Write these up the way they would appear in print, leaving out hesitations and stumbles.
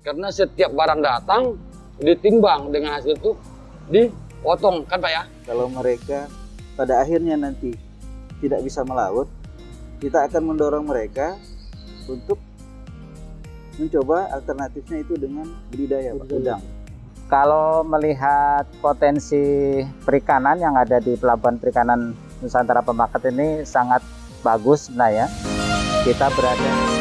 Karena setiap barang datang ditimbang dengan hasil itu dipotong kan Pak ya? Kalau mereka pada akhirnya nanti tidak bisa melaut, kita akan mendorong mereka untuk mencoba alternatifnya itu dengan budidaya Pak, udang. Kalau melihat potensi perikanan yang ada di Pelabuhan Perikanan Nusantara Pemakat ini sangat bagus sebenarnya. Kita berada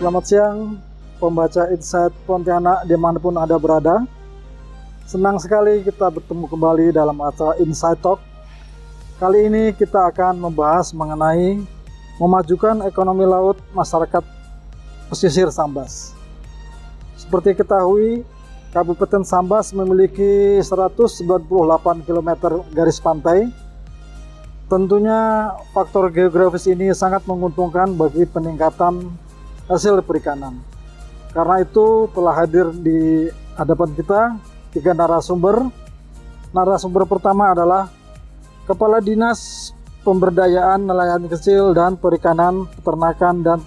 Selamat siang pembaca Insight Pontianak dimanapun Anda berada. Senang sekali kita bertemu kembali dalam acara Insight Talk. Kali ini kita akan membahas mengenai memajukan ekonomi laut masyarakat pesisir Sambas. Seperti ketahui, Kabupaten Sambas memiliki 198 km garis pantai. Tentunya faktor geografis ini sangat menguntungkan bagi peningkatan hasil perikanan. Karena itu telah hadir di hadapan kita 3 narasumber. Narasumber pertama adalah Kepala Dinas Pemberdayaan Nelayan Kecil dan Perikanan, Peternakan dan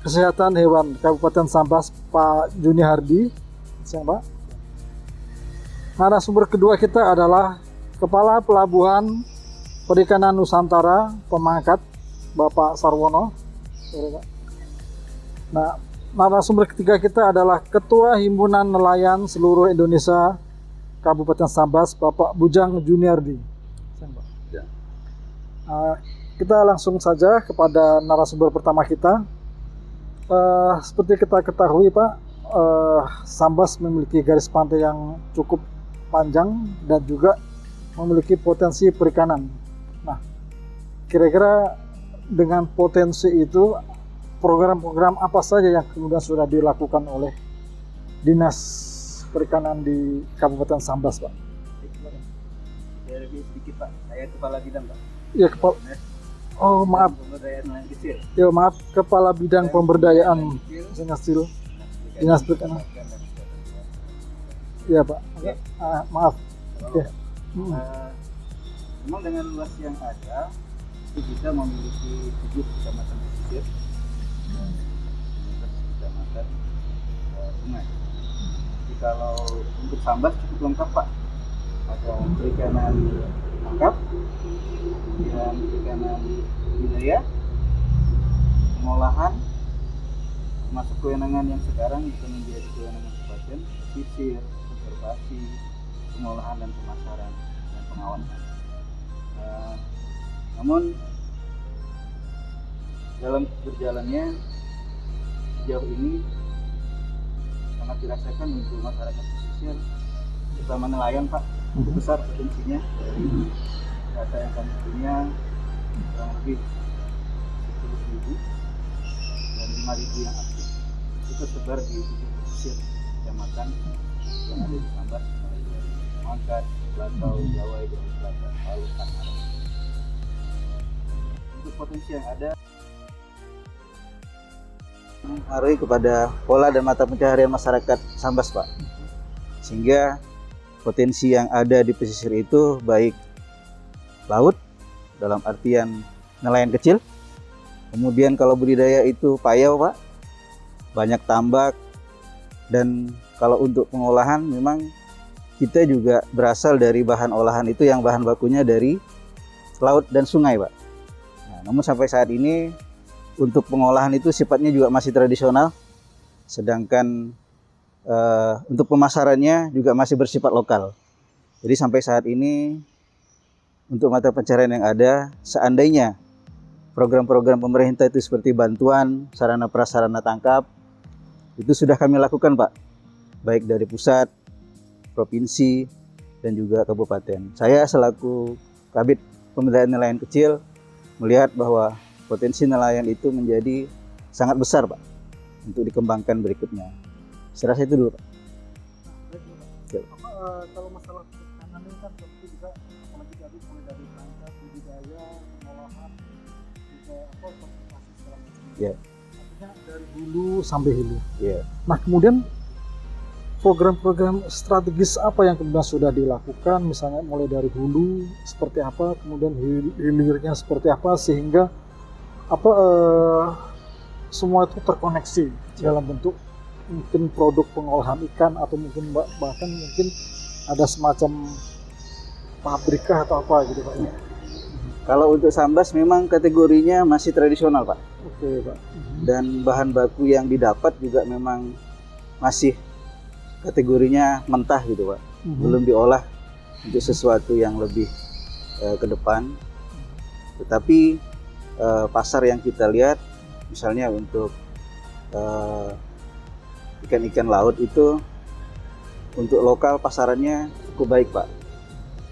Kesehatan Hewan Kabupaten Sambas, Pak Juni Hardi. Siang Pak. Narasumber kedua kita adalah Kepala Pelabuhan Perikanan Nusantara Pemakat, Bapak Sarwono. Nah, narasumber ketiga kita adalah Ketua Himpunan Nelayan Seluruh Indonesia Kabupaten Sambas, Bapak Bujang Juniardi. Ya. Kita langsung saja kepada narasumber pertama kita. Seperti kita ketahui Pak, Sambas memiliki garis pantai yang cukup panjang dan juga memiliki potensi perikanan. Nah, kira-kira dengan potensi itu, program-program apa saja yang kemudian sudah dilakukan oleh Dinas Perikanan di Kabupaten Sambas, Pak? Saya lebih sedikit Pak, saya Kepala Bidang Pak. Ya, Kepala. Oh maaf. Pemberdayaan nelayan kecil. Ya maaf, Kepala Bidang Pemberdayaan Nelayan Kecil, Dinas Perikanan. Iya Pak. Maaf. Oke. Memang dengan luas yang ada, itu kita memiliki 7 kecamatan pesisir. Kecamatan sungai. Jadi kalau untuk Sambas cukup lengkap Pak. Ada perikanan tangkap, dan perikanan budidaya, pengolahan, termasuk kewenangan yang sekarang itu menjadi kewenangan kabupaten, pesisir, konservasi, pengolahan dan pemasaran dan pengawasan. Namun dalam berjalannya sejauh ini sangat dirasakan untuk masyarakat pesisir, terutama nelayan Pak, cukup besar potensinya. Dari data yang kami punya kurang lebih 10.000 dan 5.000 yang aktif. Itu tersebar di 7 pesisir kecamatan yang ada di Sambas, mulai dari Mangkat, Latau, Jawai, Jawa Selatan, Palu, Tangerang. Untuk potensi yang ada mengaruhi kepada pola dan mata pencaharian masyarakat Sambas Pak, sehingga potensi yang ada di pesisir itu baik laut dalam artian nelayan kecil, kemudian kalau budidaya itu payau Pak, banyak tambak, dan kalau untuk pengolahan memang kita juga berasal dari bahan olahan itu yang bahan bakunya dari laut dan sungai Pak. Nah, namun sampai saat ini untuk pengolahan itu sifatnya juga masih tradisional, sedangkan untuk pemasarannya juga masih bersifat lokal. Jadi sampai saat ini untuk mata pencaharian yang ada, seandainya program-program pemerintah itu seperti bantuan sarana prasarana tangkap, itu sudah kami lakukan Pak, baik dari pusat, provinsi, dan juga kabupaten. Saya selaku Kabid Pemberdayaan Nelayan Kecil melihat bahwa potensi nelayan itu menjadi sangat besar Pak untuk dikembangkan berikutnya. Saya rasa itu dulu Pak. Kalau masalah perikanan ini kan seperti juga apalagi tadi Ya. Artinya dari hulu sampai hilir. Ya. Nah, kemudian program-program strategis apa yang kemudian sudah dilakukan, misalnya mulai dari hulu seperti apa, kemudian hilirnya seperti apa, sehingga semua itu terkoneksi dalam bentuk mungkin produk pengolahan ikan, atau mungkin bahkan mungkin ada semacam pabrikah atau apa gitu Pak. Kalau untuk Sambas memang kategorinya masih tradisional Pak. Oke Pak. Dan bahan baku yang didapat juga memang masih kategorinya mentah gitu Pak. Belum diolah untuk sesuatu yang lebih ke depan. Tetapi pasar yang kita lihat misalnya untuk ikan-ikan laut itu untuk lokal pasarannya cukup baik Pak.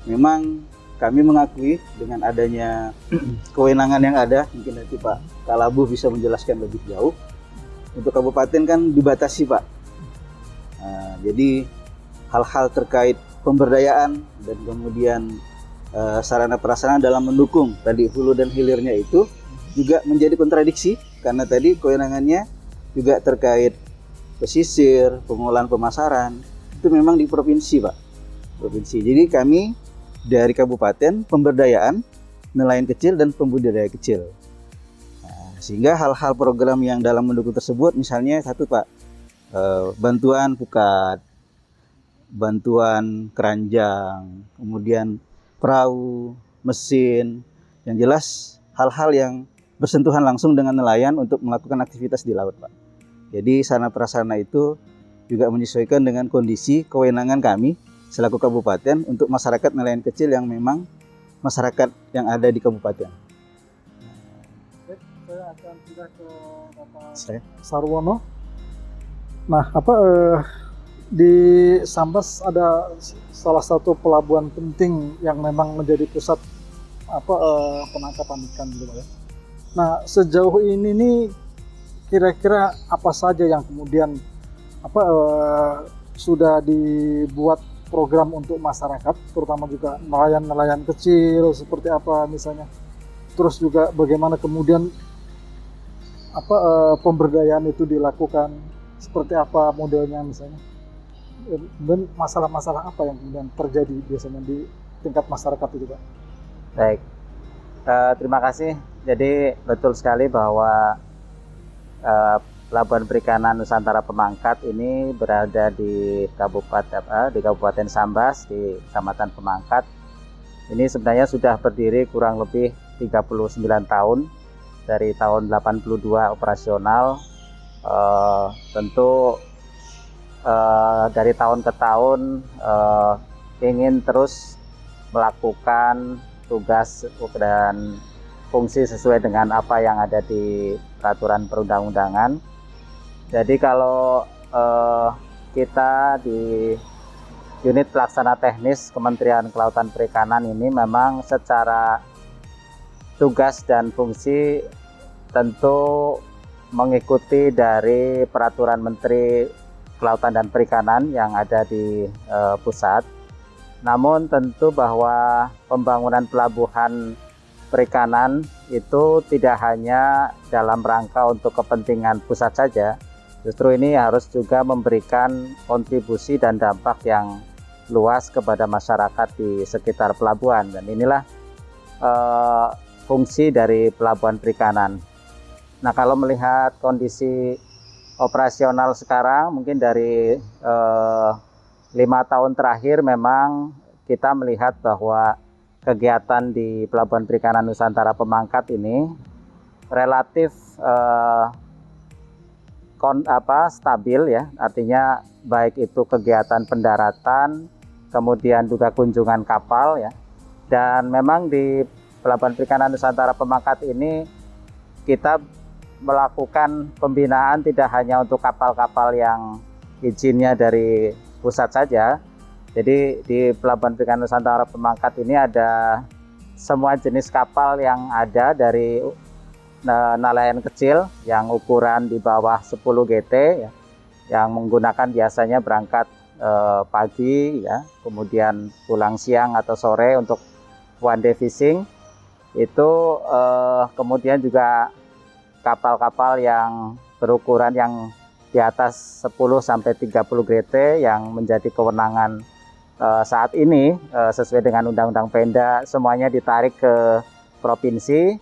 Memang kami mengakui dengan adanya kewenangan yang ada, mungkin nanti Pak Kalabuh bisa menjelaskan lebih jauh. Untuk kabupaten kan dibatasi Pak. Jadi hal-hal terkait pemberdayaan dan kemudian sarana prasarana dalam mendukung tadi hulu dan hilirnya itu juga menjadi kontradiksi, karena tadi kewenangannya juga terkait pesisir, pengolahan pemasaran, itu memang di provinsi Pak. Provinsi. Jadi kami dari kabupaten pemberdayaan nelayan kecil dan pembudidaya kecil. Sehingga hal-hal program yang dalam mendukung tersebut, misalnya satu Pak, bantuan pukat, bantuan keranjang, kemudian perahu, mesin, yang jelas hal-hal yang bersentuhan langsung dengan nelayan untuk melakukan aktivitas di laut Pak. Jadi sarana prasarana itu juga menyesuaikan dengan kondisi kewenangan kami selaku kabupaten untuk masyarakat nelayan kecil yang memang masyarakat yang ada di kabupaten. Saya akan pindah ke Bapak Sarwono. Nah, di Sambas ada salah satu pelabuhan penting yang memang menjadi pusat penangkapan ikan gitu ya. Nah, sejauh ini nih kira-kira apa saja yang kemudian sudah dibuat program untuk masyarakat, terutama juga nelayan-nelayan kecil seperti apa misalnya. Terus juga bagaimana kemudian pemberdayaan itu dilakukan, seperti apa modelnya misalnya. Dan masalah-masalah apa yang kemudian terjadi biasanya di tingkat masyarakat itu Pak? Baik, terima kasih. Jadi betul sekali bahwa Pelabuhan Perikanan Nusantara Pemangkat ini berada di Kabupaten Sambas, di Kecamatan Pemangkat. Ini sebenarnya sudah berdiri kurang lebih 39 tahun, dari tahun 82 operasional. Tentu dari tahun ke tahun ingin terus melakukan tugas dan fungsi sesuai dengan apa yang ada di peraturan perundang-undangan. Jadi kalau kita di unit pelaksana teknis Kementerian Kelautan Perikanan ini memang secara tugas dan fungsi tentu mengikuti dari peraturan Menteri Kelautan dan Perikanan yang ada di pusat. Namun tentu bahwa pembangunan pelabuhan perikanan itu tidak hanya dalam rangka untuk kepentingan pusat saja, justru ini harus juga memberikan kontribusi dan dampak yang luas kepada masyarakat di sekitar pelabuhan, dan inilah fungsi dari pelabuhan perikanan. Nah, kalau melihat kondisi operasional sekarang, mungkin dari 5 tahun terakhir memang kita melihat bahwa kegiatan di Pelabuhan Perikanan Nusantara Pemangkat ini relatif stabil ya, artinya baik itu kegiatan pendaratan, kemudian juga kunjungan kapal ya. Dan memang di Pelabuhan Perikanan Nusantara Pemangkat ini kita melakukan pembinaan tidak hanya untuk kapal-kapal yang izinnya dari pusat saja. Jadi di Pelabuhan Perikanan Nusantara Pemangkat ini ada semua jenis kapal yang ada, dari nelayan kecil yang ukuran di bawah 10 GT ya, yang menggunakan biasanya berangkat pagi ya, kemudian pulang siang atau sore untuk one day fishing. Itu kemudian juga kapal-kapal yang berukuran yang di atas 10 sampai 30 GT yang menjadi kewenangan saat ini sesuai dengan Undang-Undang Pemda, semuanya ditarik ke provinsi,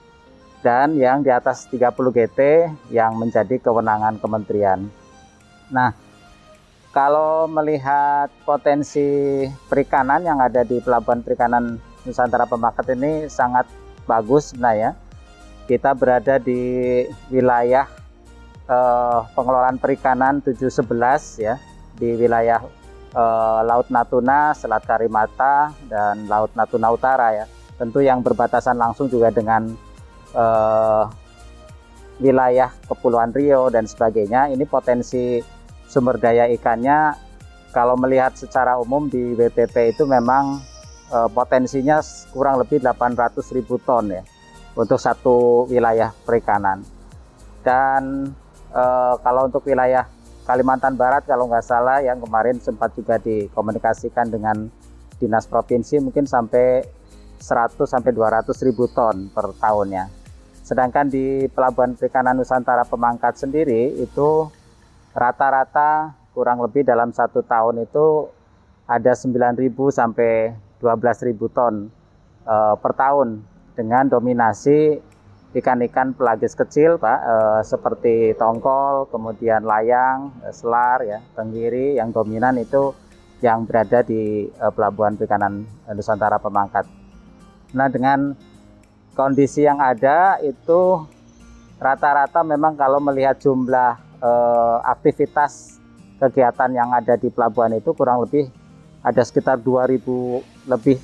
dan yang di atas 30 GT yang menjadi kewenangan kementerian. Nah, kalau melihat potensi perikanan yang ada di Pelabuhan Perikanan Nusantara Pemangkat ini sangat bagus sebenarnya. Kita berada di wilayah pengelolaan perikanan 711 ya, di wilayah Laut Natuna, Selat Karimata, dan Laut Natuna Utara ya. Tentu yang berbatasan langsung juga dengan wilayah Kepulauan Riau dan sebagainya. Ini potensi sumber daya ikannya kalau melihat secara umum di WPP itu memang potensinya kurang lebih 800.000 ton ya untuk satu wilayah perikanan. Dan kalau untuk wilayah Kalimantan Barat kalau nggak salah yang kemarin sempat juga dikomunikasikan dengan dinas provinsi mungkin sampai 100 sampai 200.000 ton per tahunnya. Sedangkan di Pelabuhan Perikanan Nusantara Pemangkat sendiri itu rata-rata kurang lebih dalam 1 tahun itu ada 9.000 sampai 12.000 ton per tahun dengan dominasi ikan-ikan pelagis kecil, Pak, seperti tongkol, kemudian layang, selar, ya, tenggiri. Yang dominan itu yang berada di Pelabuhan Perikanan Nusantara Pemangkat. Nah, dengan kondisi yang ada itu rata-rata memang kalau melihat jumlah aktivitas kegiatan yang ada di pelabuhan itu kurang lebih ada sekitar 2.000 lebih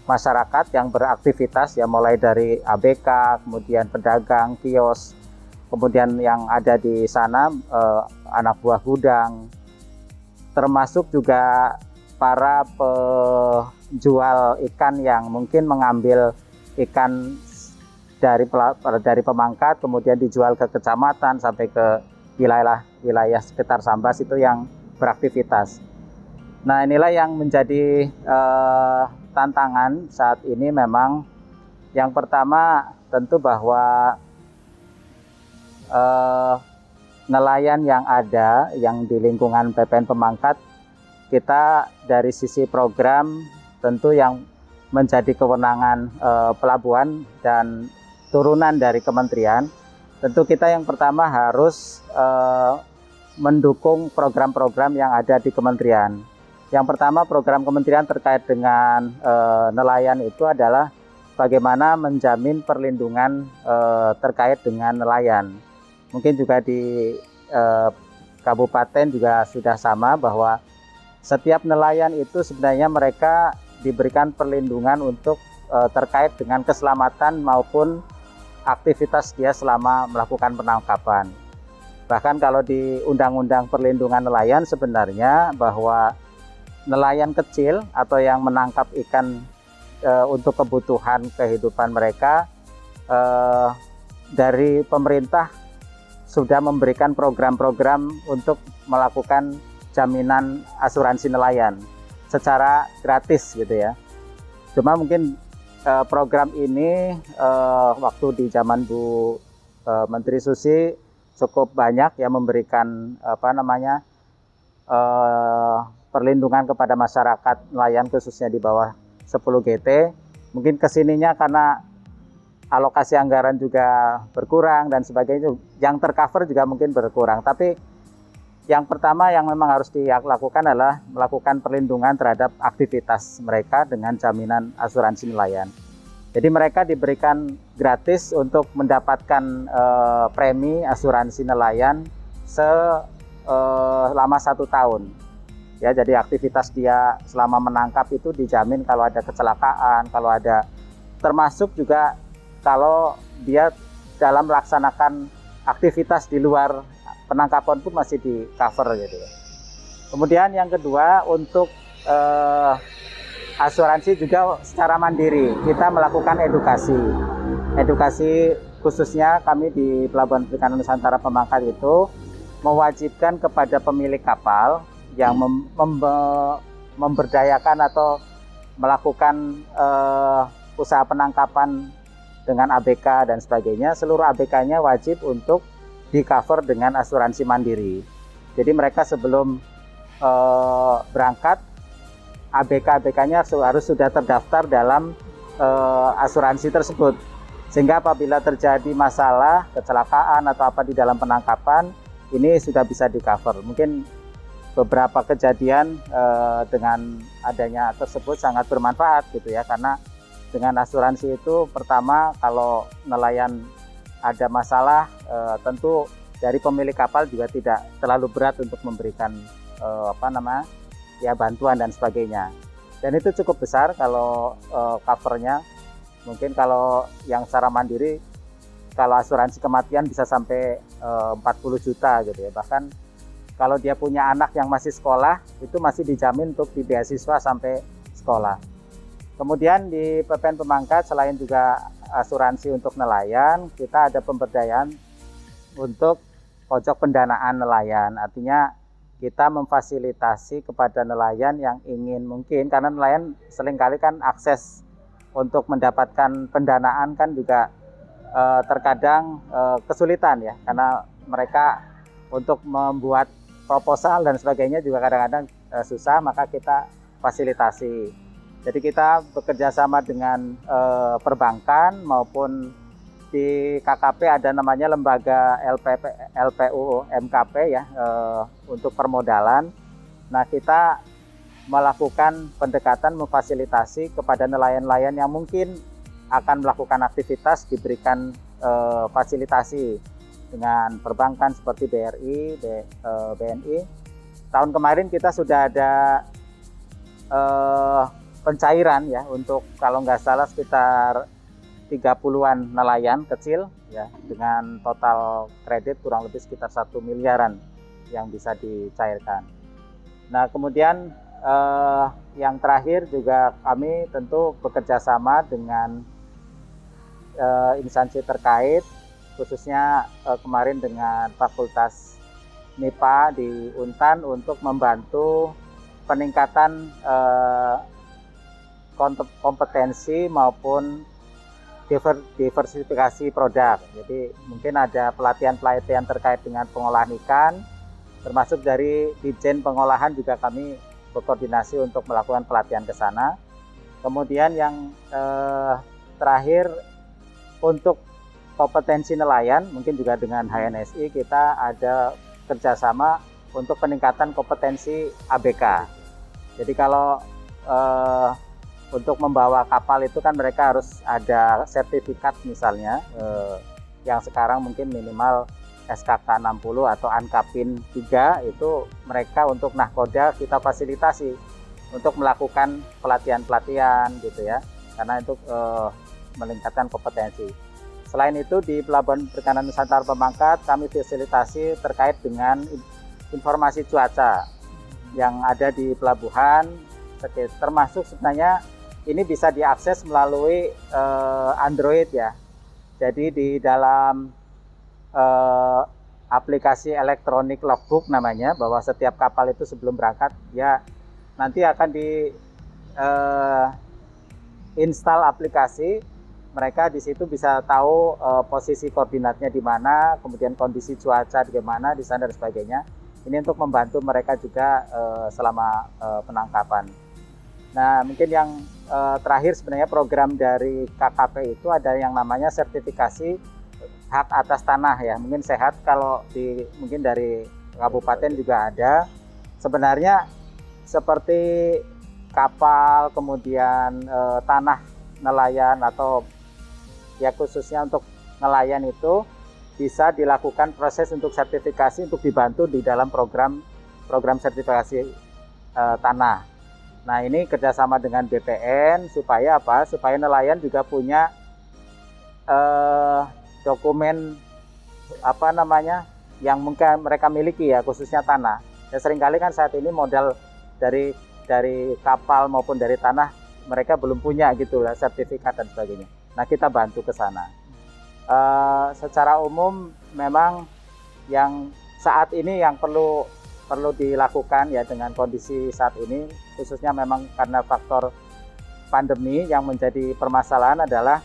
masyarakat yang beraktivitas ya, mulai dari ABK, kemudian pedagang, kios, kemudian yang ada di sana anak buah gudang, termasuk juga para penjual ikan yang mungkin mengambil ikan dari Pemangkat kemudian dijual ke kecamatan sampai ke wilayah sekitar Sambas itu yang beraktivitas. Nah, inilah yang menjadi tantangan saat ini. Memang yang pertama tentu bahwa nelayan yang ada yang di lingkungan PPN Pemangkat, kita dari sisi program tentu yang menjadi kewenangan pelabuhan dan turunan dari kementerian, tentu kita yang pertama harus mendukung program-program yang ada di kementerian. Yang pertama, program kementerian terkait dengan nelayan itu adalah bagaimana menjamin perlindungan terkait dengan nelayan. Mungkin juga di kabupaten juga sudah sama, bahwa setiap nelayan itu sebenarnya mereka diberikan perlindungan untuk terkait dengan keselamatan maupun aktivitas dia selama melakukan penangkapan. Bahkan kalau di Undang-Undang Perlindungan Nelayan sebenarnya bahwa nelayan kecil atau yang menangkap ikan untuk kebutuhan kehidupan mereka, dari pemerintah sudah memberikan program-program untuk melakukan jaminan asuransi nelayan secara gratis gitu ya. Cuma mungkin program ini waktu di zaman Bu Menteri Susi cukup banyak ya memberikan perlindungan kepada masyarakat nelayan khususnya di bawah 10 GT. Mungkin kesininya karena alokasi anggaran juga berkurang dan sebagainya, yang tercover juga mungkin berkurang. Tapi yang pertama yang memang harus dilakukan adalah melakukan perlindungan terhadap aktivitas mereka dengan jaminan asuransi nelayan. Jadi mereka diberikan gratis untuk mendapatkan premi asuransi nelayan selama 1 tahun. Ya, jadi aktivitas dia selama menangkap itu dijamin kalau ada kecelakaan, kalau ada, termasuk juga kalau dia dalam melaksanakan aktivitas di luar penangkapan pun masih di cover gitu ya. Kemudian yang kedua, untuk asuransi juga secara mandiri kita melakukan edukasi khususnya kami di Pelabuhan Perikanan Nusantara Pemangkat itu mewajibkan kepada pemilik kapal yang memberdayakan atau melakukan usaha penangkapan dengan ABK dan sebagainya, seluruh ABK-nya wajib untuk di cover dengan asuransi mandiri. Jadi mereka sebelum berangkat, ABK-ABK-nya harus sudah terdaftar dalam asuransi tersebut. Sehingga apabila terjadi masalah, kecelakaan atau apa di dalam penangkapan, ini sudah bisa di cover. Mungkin beberapa kejadian dengan adanya tersebut sangat bermanfaat gitu ya, karena dengan asuransi itu pertama kalau nelayan ada masalah tentu dari pemilik kapal juga tidak terlalu berat untuk memberikan bantuan dan sebagainya. Dan itu cukup besar kalau covernya. Mungkin kalau yang secara mandiri, kalau asuransi kematian bisa sampai 40 juta gitu ya. Bahkan kalau dia punya anak yang masih sekolah, itu masih dijamin untuk di beasiswa sampai sekolah. Kemudian di PPN Pemangkat, selain juga asuransi untuk nelayan, kita ada pemberdayaan untuk pojok pendanaan nelayan. Artinya kita memfasilitasi kepada nelayan yang ingin, mungkin karena nelayan seringkali kan akses untuk mendapatkan pendanaan kan juga terkadang kesulitan ya, karena mereka untuk membuat proposal dan sebagainya juga kadang-kadang susah, maka kita fasilitasi. Jadi kita bekerja sama dengan perbankan maupun di KKP ada namanya lembaga LPU MKP ya, untuk permodalan. Nah, kita melakukan pendekatan memfasilitasi kepada nelayan-nelayan yang mungkin akan melakukan aktivitas, diberikan fasilitasi dengan perbankan seperti BRI, BNI. Tahun kemarin kita sudah ada pencairan ya, untuk kalau nggak salah sekitar 30-an nelayan kecil ya, dengan total kredit kurang lebih sekitar 1 miliaran yang bisa dicairkan. Nah, kemudian yang terakhir juga kami tentu bekerja sama dengan instansi terkait, khususnya kemarin dengan Fakultas MIPA di Untan untuk membantu peningkatan kompetensi maupun diversifikasi produk. Jadi mungkin ada pelatihan-pelatihan terkait dengan pengolahan ikan, termasuk dari Ditjen Pengolahan juga kami berkoordinasi untuk melakukan pelatihan ke sana. Kemudian yang terakhir untuk kompetensi nelayan, mungkin juga dengan HNSI kita ada kerjasama untuk peningkatan kompetensi ABK. Jadi kalau untuk membawa kapal itu kan mereka harus ada sertifikat misalnya, yang sekarang mungkin minimal SKK 60 atau ANKAPIN 3, itu mereka untuk nahkoda kita fasilitasi untuk melakukan pelatihan-pelatihan gitu ya, karena itu meningkatkan kompetensi. Selain itu di Pelabuhan Perikanan Nusantara Pemangkat kami fasilitasi terkait dengan informasi cuaca yang ada di pelabuhan, termasuk sebenarnya ini bisa diakses melalui Android ya. Jadi di dalam aplikasi elektronik logbook namanya, bahwa setiap kapal itu sebelum berangkat ya nanti akan di install aplikasi, mereka di situ bisa tahu posisi koordinatnya di mana, kemudian kondisi cuaca di mana di sana dan sebagainya. Ini untuk membantu mereka juga selama penangkapan. Nah, mungkin yang terakhir sebenarnya program dari KKP itu ada yang namanya sertifikasi hak atas tanah ya. Mungkin sehat kalau mungkin dari kabupaten juga ada. Sebenarnya seperti kapal, kemudian tanah nelayan atau ya khususnya untuk nelayan itu bisa dilakukan proses untuk sertifikasi untuk dibantu di dalam program sertifikasi tanah. Nah, ini kerjasama dengan BPN supaya apa? Supaya nelayan juga punya dokumen yang mungkin mereka miliki ya, khususnya tanah. Dan seringkali kan saat ini modal dari kapal maupun dari tanah mereka belum punya gitu lah, sertifikat dan sebagainya. Nah, kita bantu ke sana. Secara umum memang yang saat ini yang perlu dilakukan ya dengan kondisi saat ini, khususnya memang karena faktor pandemi yang menjadi permasalahan adalah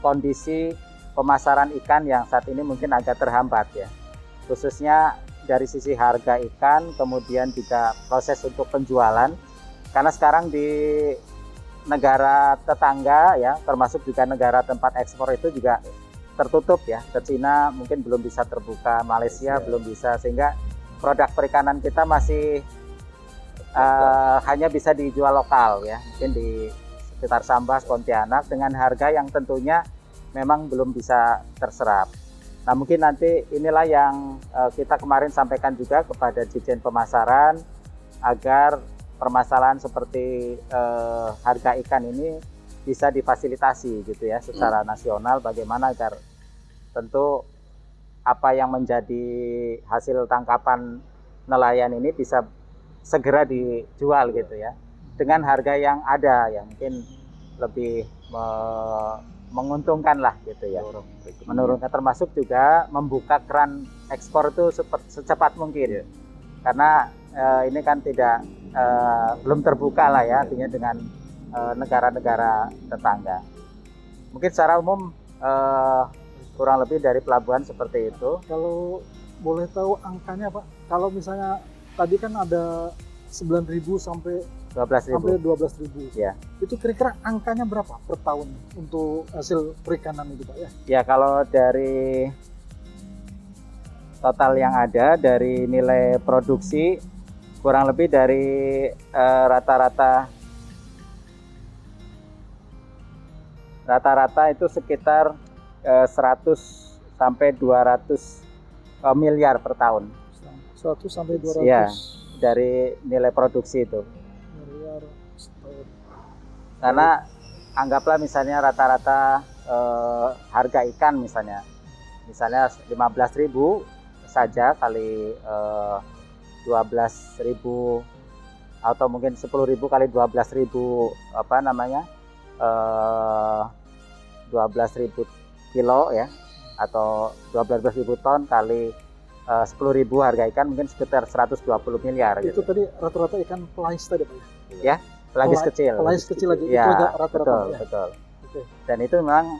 kondisi pemasaran ikan yang saat ini mungkin agak terhambat ya, khususnya dari sisi harga ikan, kemudian juga proses untuk penjualan, karena sekarang di negara tetangga ya, termasuk juga negara tempat ekspor itu juga tertutup ya, ke Cina mungkin belum bisa terbuka, Malaysia belum bisa, sehingga produk perikanan kita masih hanya bisa dijual lokal ya, mungkin di sekitar Sambas, Pontianak dengan harga yang tentunya memang belum bisa terserap. Nah mungkin nanti inilah yang kita kemarin sampaikan juga kepada Dirjen Pemasaran agar permasalahan seperti harga ikan ini bisa difasilitasi gitu ya secara nasional, bagaimana agar tentu apa yang menjadi hasil tangkapan nelayan ini bisa segera dijual gitu ya dengan harga yang ada ya, mungkin lebih menguntungkan lah gitu ya, menurunkan, termasuk juga membuka keran ekspor itu secepat mungkin karena ini kan tidak belum terbuka lah ya, artinya dengan negara-negara tetangga. Mungkin secara umum kurang lebih dari pelabuhan seperti itu. Kalau boleh tahu angkanya Pak, kalau misalnya tadi kan ada 9.000 sampai 12.000 ya. Itu kira-kira angkanya berapa per tahun untuk hasil perikanan itu Pak ya? Ya kalau dari total yang ada dari nilai produksi kurang lebih dari rata-rata itu sekitar 100 sampai 200 miliar per tahun. 100 sampai 200 ya, dari nilai produksi itu. Miliar setahun. Karena anggaplah misalnya rata-rata harga ikan misalnya 15.000 saja kali 12.000 atau mungkin 10.000 kali 12.000 apa namanya 12.000 kilo ya, atau 12.000 ton kali 10.000 harga ikan mungkin sekitar 120 miliar. Itu gitu. tadi rata-rata ikan pelais tadi Pak Ya, pelagis kecil. Pelais kecil lagi Ya, itu agak rata-rata betul, ya. betul. Oke. Dan itu memang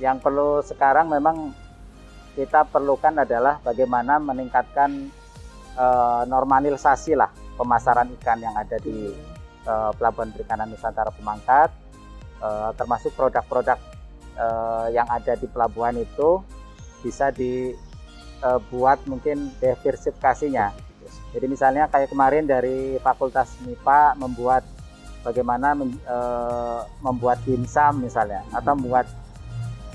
yang perlu sekarang memang kita perlukan adalah bagaimana meningkatkan normalisasi lah pemasaran ikan yang ada di Pelabuhan Perikanan Nusantara Pemangkat, termasuk produk-produk yang ada di pelabuhan itu bisa dibuat mungkin diversifikasinya. Jadi misalnya kayak kemarin dari Fakultas MIPA membuat bagaimana membuat dimsum misalnya, atau membuat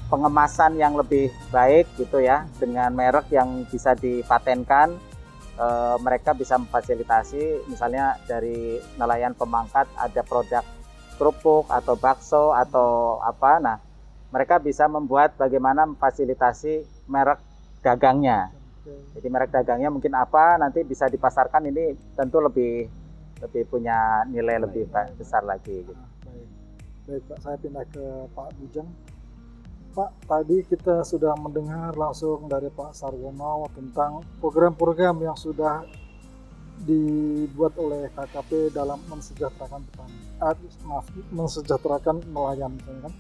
pengemasan yang lebih baik gitu ya, dengan merek yang bisa dipatenkan. Mereka bisa memfasilitasi misalnya dari nelayan Pemangkat ada produk kerupuk atau bakso atau apa, nah mereka bisa membuat bagaimana memfasilitasi merek dagangnya. Jadi merek dagangnya mungkin apa, nanti bisa dipasarkan, ini tentu lebih punya nilai lebih besar lagi gitu. Baik Pak, saya pindah ke Pak Bujang. Pak, tadi kita sudah mendengar langsung dari Pak Sarwono tentang program-program yang sudah dibuat oleh KKP dalam mensejahterakan petani, mensejahterakan nelayan misalnya kan,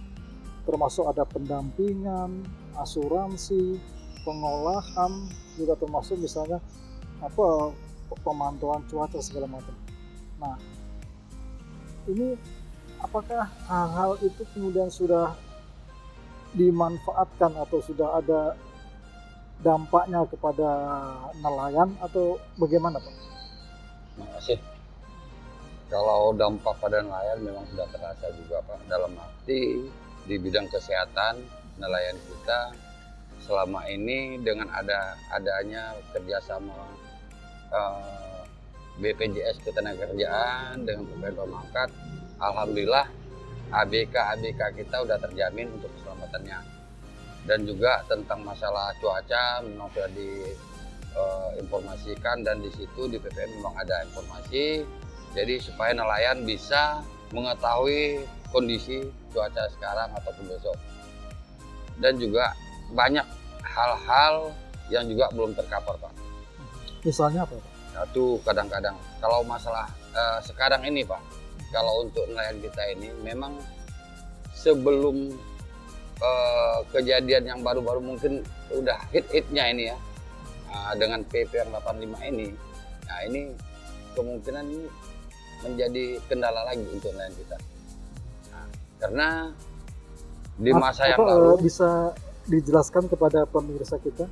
termasuk ada pendampingan, asuransi, pengolahan, juga termasuk misalnya apa pemantauan cuaca segala macam. Nah, ini apakah hal-hal itu kemudian sudah dimanfaatkan atau sudah ada dampaknya kepada nelayan atau bagaimana Pak? Terima kasih. Kalau dampak pada nelayan memang sudah terasa juga Pak, dalam arti di bidang kesehatan nelayan kita selama ini dengan adanya kerjasama BPJS Ketenagakerjaan dengan PPN Pemangkat, alhamdulillah ABK kita udah terjamin untuk keselamatannya. Dan juga tentang masalah cuaca memang sudah diinformasikan, dan di situ di PPN memang ada informasi, jadi supaya nelayan bisa mengetahui kondisi cuaca sekarang ataupun besok. Dan juga banyak hal-hal yang juga belum tercover Pak. Misalnya apa Pak? Satu, kadang-kadang kalau masalah sekarang ini Pak, kalau untuk nelayan kita ini memang sebelum kejadian yang baru-baru mungkin udah hit-hitnya ini ya, dengan PP yang 85 ini, nah ini kemungkinan ini menjadi kendala lagi untuk nelayan kita. Nah, karena di masa yang lalu bisa dijelaskan kepada pemirsa kita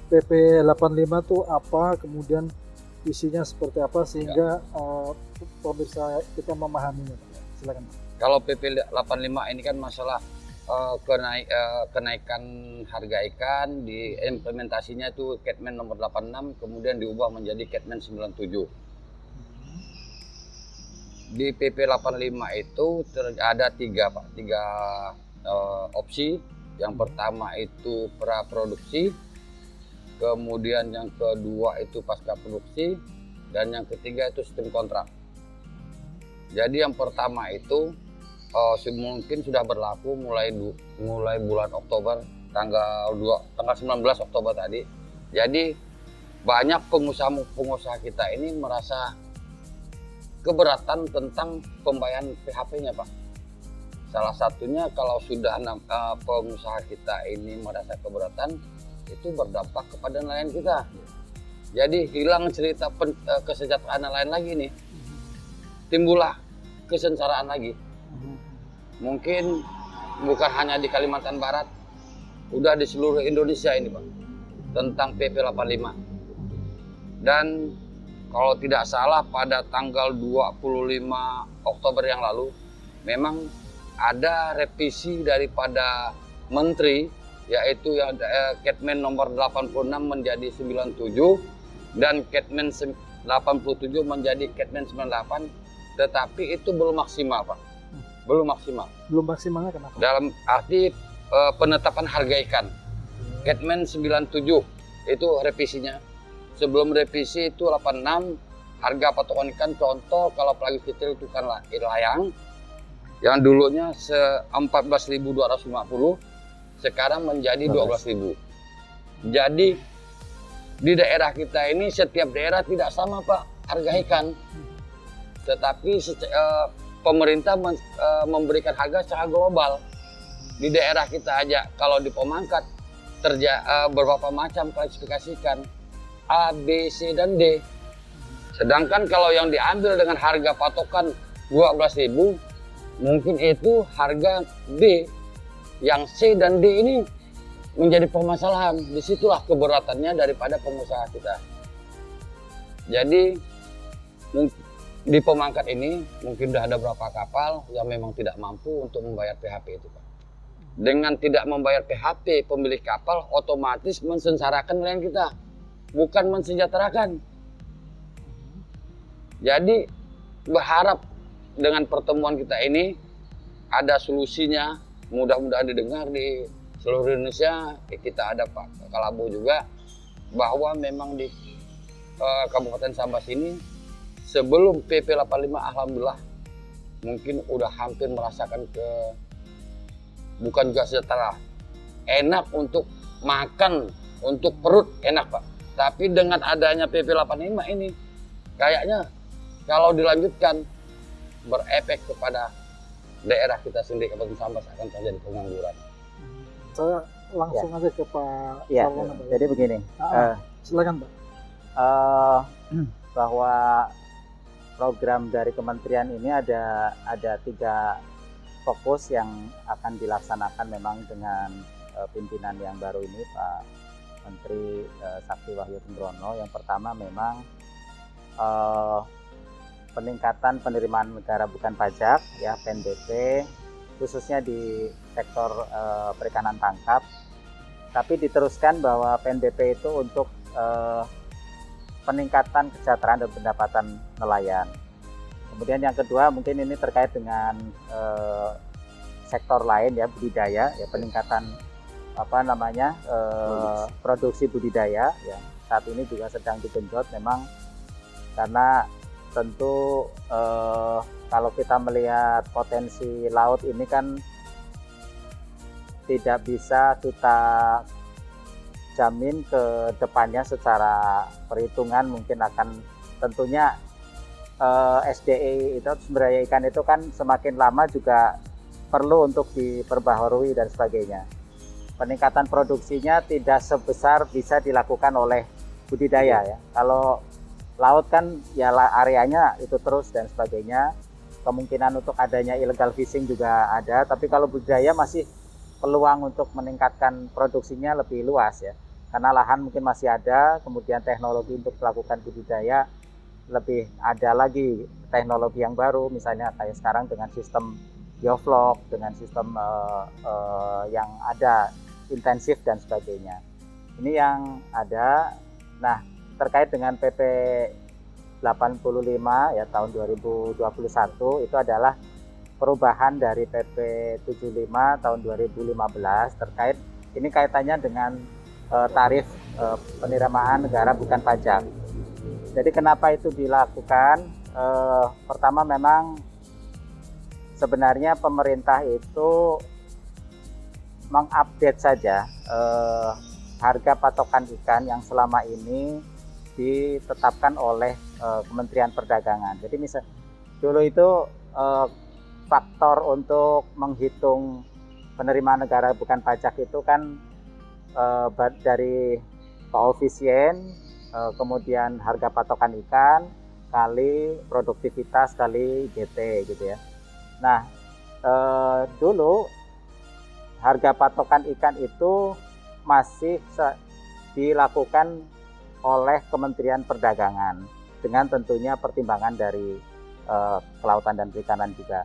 PP 85 itu apa, kemudian isinya seperti apa sehingga pemirsa kita memahaminya. Silakan. kalau PP 85 ini kan masalah kenaikan harga ikan, di implementasinya itu Ketmen nomor 86 kemudian diubah menjadi Ketmen 97. Di PP 85 itu ada tiga opsi. Yang pertama itu praproduksi, kemudian yang kedua itu pasca produksi, dan yang ketiga itu sistem kontrak. Jadi yang pertama itu mungkin sudah berlaku mulai bulan Oktober, tanggal 19 Oktober tadi. Jadi banyak pengusaha kita ini merasa keberatan tentang pembayaran PHP-nya, Pak. Salah satunya kalau sudah pengusaha kita ini merasa keberatan, itu berdampak kepada nelayan kita. Jadi hilang cerita kesejahteraan nelayan lagi nih. Timbullah kesengsaraan lagi. Mungkin bukan hanya di Kalimantan Barat, udah di seluruh Indonesia ini, Pak, tentang PP 85. Dan kalau tidak salah pada tanggal 25 Oktober yang lalu memang ada revisi daripada menteri, yaitu yang Ketmen nomor 86 menjadi 97 dan Ketmen 87 menjadi Ketmen 98, tetapi itu belum maksimal, Pak. Belum maksimal. Belum maksimalnya kenapa? Dalam arti penetapan harga ikan. Ketmen 97 itu revisinya. Sebelum revisi itu 86, harga patokan ikan contoh kalau pelagi kecil itu kan layang, yang dulunya 14.250, sekarang menjadi 12.000. Jadi di daerah kita ini setiap daerah tidak sama, Pak, harga ikan. Tetapi pemerintah memberikan harga secara global. Di daerah kita aja kalau di Pemangkat beberapa macam klasifikasi ikan A, B, C, dan D. Sedangkan kalau yang diambil dengan harga patokan 12.000, mungkin itu harga B. Yang C dan D ini menjadi permasalahan. Disitulah keberatannya daripada pengusaha kita. Jadi di Pemangkat ini mungkin sudah ada beberapa kapal yang memang tidak mampu untuk membayar PHP itu, Pak. Dengan tidak membayar PHP, pemilik kapal otomatis mensengsarakan nelayan kita, bukan mensejahterakan. Jadi berharap dengan pertemuan kita ini ada solusinya, mudah-mudahan didengar di seluruh Indonesia. Kita ada Pak Kalabo juga, bahwa memang di Kabupaten Sambas ini sebelum PP 85 alhamdulillah mungkin udah hampir merasakan bukan juga sejahtera, enak untuk makan, untuk perut enak, Pak. Tapi dengan adanya PP 85 ini kayaknya kalau dilanjutkan berefek kepada daerah kita sendiri, Kabupaten Sambas, akan terjadi pengangguran. Saya langsung aja ke Pak Ya, Salwan. jadi begini, Silakan, Pak. bahwa program dari kementerian ini ada 3 fokus yang akan dilaksanakan memang dengan pimpinan yang baru ini, Pak Menteri Sakti Wahyu Sembrono. Yang pertama memang peningkatan penerimaan negara bukan pajak, ya, PNBP, khususnya di sektor perikanan tangkap. Tapi diteruskan bahwa PNBP itu untuk peningkatan kesejahteraan dan pendapatan nelayan. Kemudian yang kedua mungkin ini terkait dengan sektor lain, ya, budidaya, ya, peningkatan produksi budidaya, ya, saat ini juga sedang digenjot memang, karena tentu kalau kita melihat potensi laut ini kan tidak bisa kita jamin ke depannya secara perhitungan, mungkin akan tentunya SDE itu, sumber daya ikan itu kan semakin lama juga perlu untuk diperbaharui dan sebagainya. Peningkatan produksinya tidak sebesar bisa dilakukan oleh budidaya ya. Kalau laut kan ya areanya itu terus dan sebagainya. Kemungkinan untuk adanya illegal fishing juga ada, tapi kalau budidaya masih peluang untuk meningkatkan produksinya lebih luas ya. Karena lahan mungkin masih ada, kemudian teknologi untuk melakukan budidaya lebih ada lagi teknologi yang baru, misalnya kayak sekarang dengan sistem bioflok, dengan sistem yang ada intensif dan sebagainya. Ini yang ada. Nah, terkait dengan PP 85 ya tahun 2021 itu adalah perubahan dari PP 75 tahun 2015 terkait ini kaitannya dengan tarif penerimaan negara bukan pajak. Jadi kenapa itu dilakukan? Pertama memang sebenarnya pemerintah itu mengupdate saja harga patokan ikan yang selama ini ditetapkan oleh Kementerian Perdagangan. Jadi misal dulu itu faktor untuk menghitung penerimaan negara bukan pajak itu kan dari koefisien, kemudian harga patokan ikan kali produktivitas kali GT gitu ya. Nah dulu harga patokan ikan itu masih dilakukan oleh Kementerian Perdagangan dengan tentunya pertimbangan dari Kelautan dan Perikanan juga.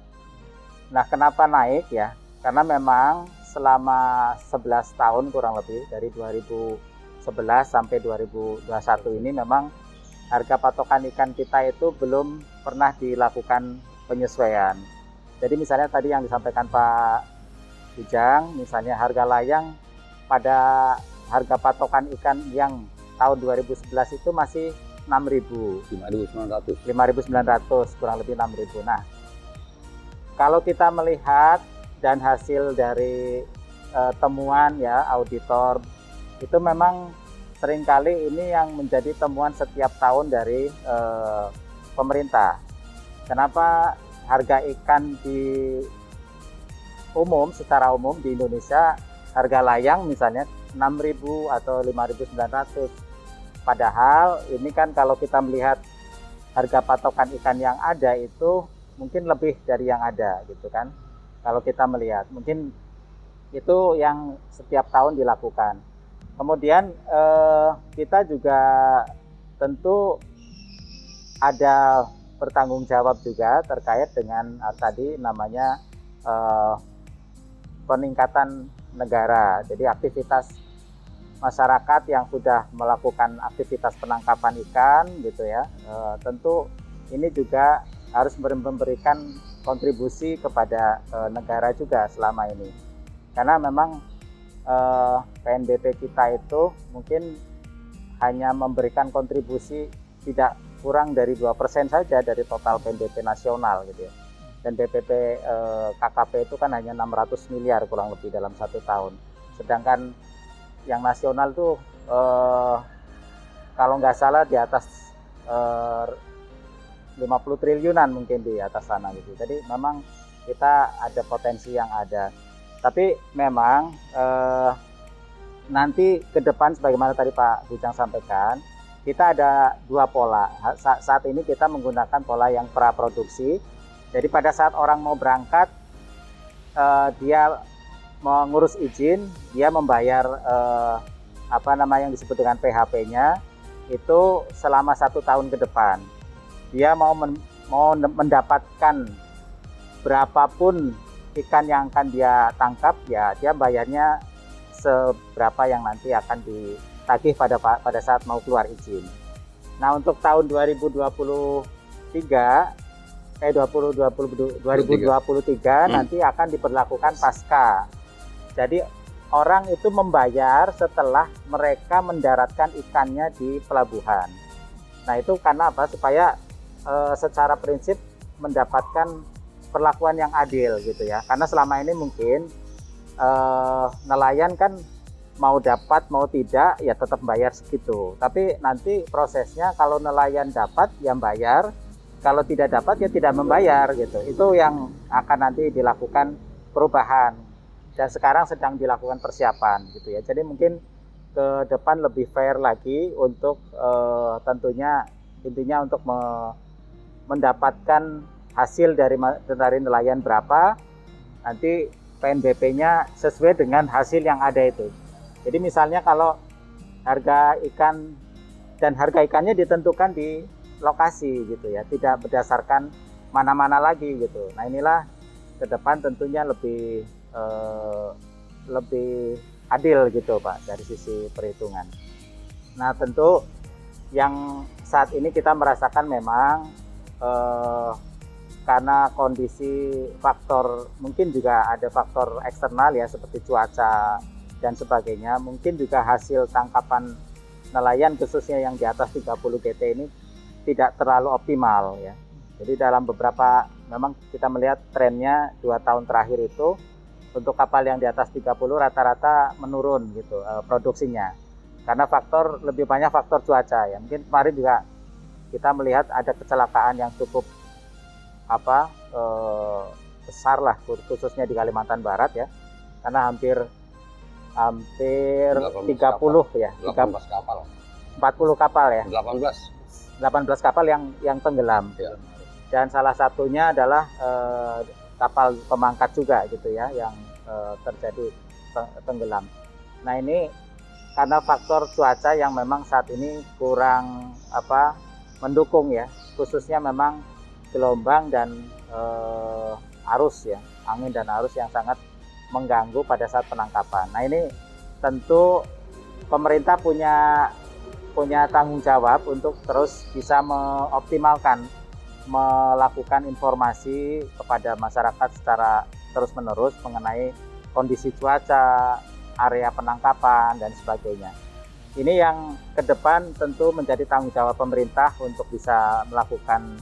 Nah kenapa naik ya? Karena memang selama 11 tahun kurang lebih dari 2011 sampai 2021 ini memang harga patokan ikan kita itu belum pernah dilakukan penyesuaian. Jadi misalnya tadi yang disampaikan Pak Ujang, misalnya harga layang pada harga patokan ikan yang tahun 2011 itu masih 5.900 kurang lebih 6.000. Nah, kalau kita melihat dan hasil dari temuan ya auditor itu memang seringkali ini yang menjadi temuan setiap tahun dari pemerintah. Kenapa harga ikan secara umum di Indonesia harga layang misalnya 6.000 atau 5.900. Padahal ini kan kalau kita melihat harga patokan ikan yang ada itu mungkin lebih dari yang ada gitu kan. Kalau kita melihat mungkin itu yang setiap tahun dilakukan. Kemudian kita juga tentu ada bertanggung jawab juga terkait dengan tadi namanya peningkatan negara. Jadi aktivitas masyarakat yang sudah melakukan aktivitas penangkapan ikan gitu ya, tentu ini juga harus memberikan kontribusi kepada negara juga selama ini. Karena memang PNBP kita itu mungkin hanya memberikan kontribusi tidak kurang dari 2% saja dari total PNBP nasional gitu ya. Dan BPP KKP itu kan hanya 600 miliar kurang lebih dalam 1 tahun. Sedangkan yang nasional tuh kalau nggak salah di atas 50 triliunan mungkin di atas sana gitu. Jadi memang kita ada potensi yang ada. Tapi memang nanti ke depan sebagaimana tadi Pak Bujang sampaikan, kita ada 2 pola. Saat ini kita menggunakan pola yang praproduksi. Jadi pada saat orang mau berangkat, dia mengurus izin, dia membayar yang disebut dengan PHP-nya itu selama 1 tahun ke depan. Dia mau mendapatkan berapapun ikan yang akan dia tangkap, ya dia bayarnya seberapa yang nanti akan ditagih pada saat mau keluar izin. Nah untuk tahun 2023 nanti akan diberlakukan pasca. Jadi orang itu membayar setelah mereka mendaratkan ikannya di pelabuhan. Nah itu karena apa? Supaya secara prinsip mendapatkan perlakuan yang adil gitu ya. Karena selama ini mungkin nelayan kan mau dapat mau tidak ya tetap bayar segitu. Tapi nanti prosesnya kalau nelayan dapat yang bayar, kalau tidak dapat ya tidak membayar gitu. Itu yang akan nanti dilakukan perubahan dan sekarang sedang dilakukan persiapan gitu ya. Jadi mungkin ke depan lebih fair lagi untuk tentunya intinya untuk mendapatkan hasil dari nelayan berapa, nanti PNBP-nya sesuai dengan hasil yang ada itu. Jadi misalnya kalau harga ikan dan harga ikannya ditentukan di lokasi gitu ya, tidak berdasarkan mana-mana lagi gitu. Nah inilah ke depan tentunya lebih adil gitu Pak dari sisi perhitungan. Nah tentu yang saat ini kita merasakan memang karena kondisi faktor, mungkin juga ada faktor eksternal ya seperti cuaca dan sebagainya, mungkin juga hasil tangkapan nelayan khususnya yang di atas 30 GT ini tidak terlalu optimal ya. Jadi dalam beberapa, memang kita melihat trennya 2 tahun terakhir itu untuk kapal yang di atas 30 rata-rata menurun gitu produksinya. Karena lebih banyak faktor cuaca ya. Mungkin kemarin juga kita melihat ada kecelakaan yang cukup besar lah khususnya di Kalimantan Barat ya. Karena hampir 30 ya. 18 kapal. 40 kapal ya. 18 kapal yang tenggelam. Ya. Dan salah satunya adalah kapal pemangkat juga gitu ya yang terjadi tenggelam. Nah ini karena faktor cuaca yang memang saat ini kurang mendukung ya, khususnya memang gelombang dan arus ya, angin dan arus yang sangat mengganggu pada saat penangkapan. Nah ini tentu pemerintah punya tanggung jawab untuk terus bisa mengoptimalkan, melakukan informasi kepada masyarakat secara terus-menerus mengenai kondisi cuaca, area penangkapan dan sebagainya. Ini yang ke depan tentu menjadi tanggung jawab pemerintah untuk bisa melakukan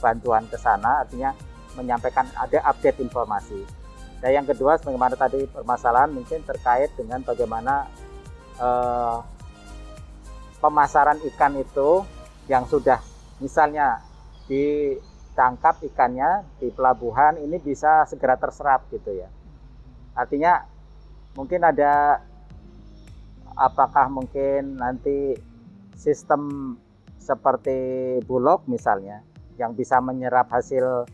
bantuan ke sana, artinya menyampaikan ada update informasi. Dan yang kedua, sebagaimana tadi permasalahan mungkin terkait dengan bagaimana pemasaran ikan itu yang sudah misalnya ditangkap ikannya di pelabuhan ini bisa segera terserap gitu ya. Artinya mungkin ada, apakah mungkin nanti sistem seperti Bulog misalnya yang bisa menyerap hasil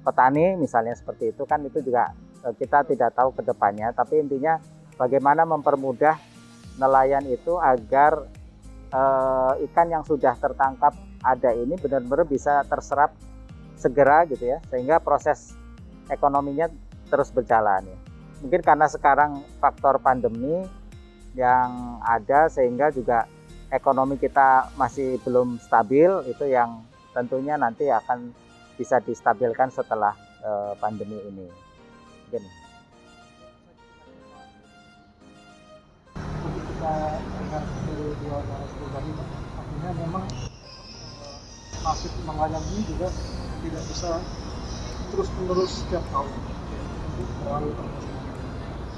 petani misalnya seperti itu kan, itu juga kita tidak tahu ke depannya, tapi intinya bagaimana mempermudah nelayan itu agar ikan yang sudah tertangkap ada ini benar-benar bisa terserap segera gitu ya, sehingga proses ekonominya terus berjalan ya. Mungkin karena sekarang faktor pandemi yang ada sehingga juga ekonomi kita masih belum stabil, itu yang tentunya nanti akan bisa distabilkan setelah pandemi ini. Mungkin. Kita dengar dari dua narasumber tadi, artinya memang nasib nelayan ini juga tidak bisa terus-menerus setiap tahun. Untuk terlalu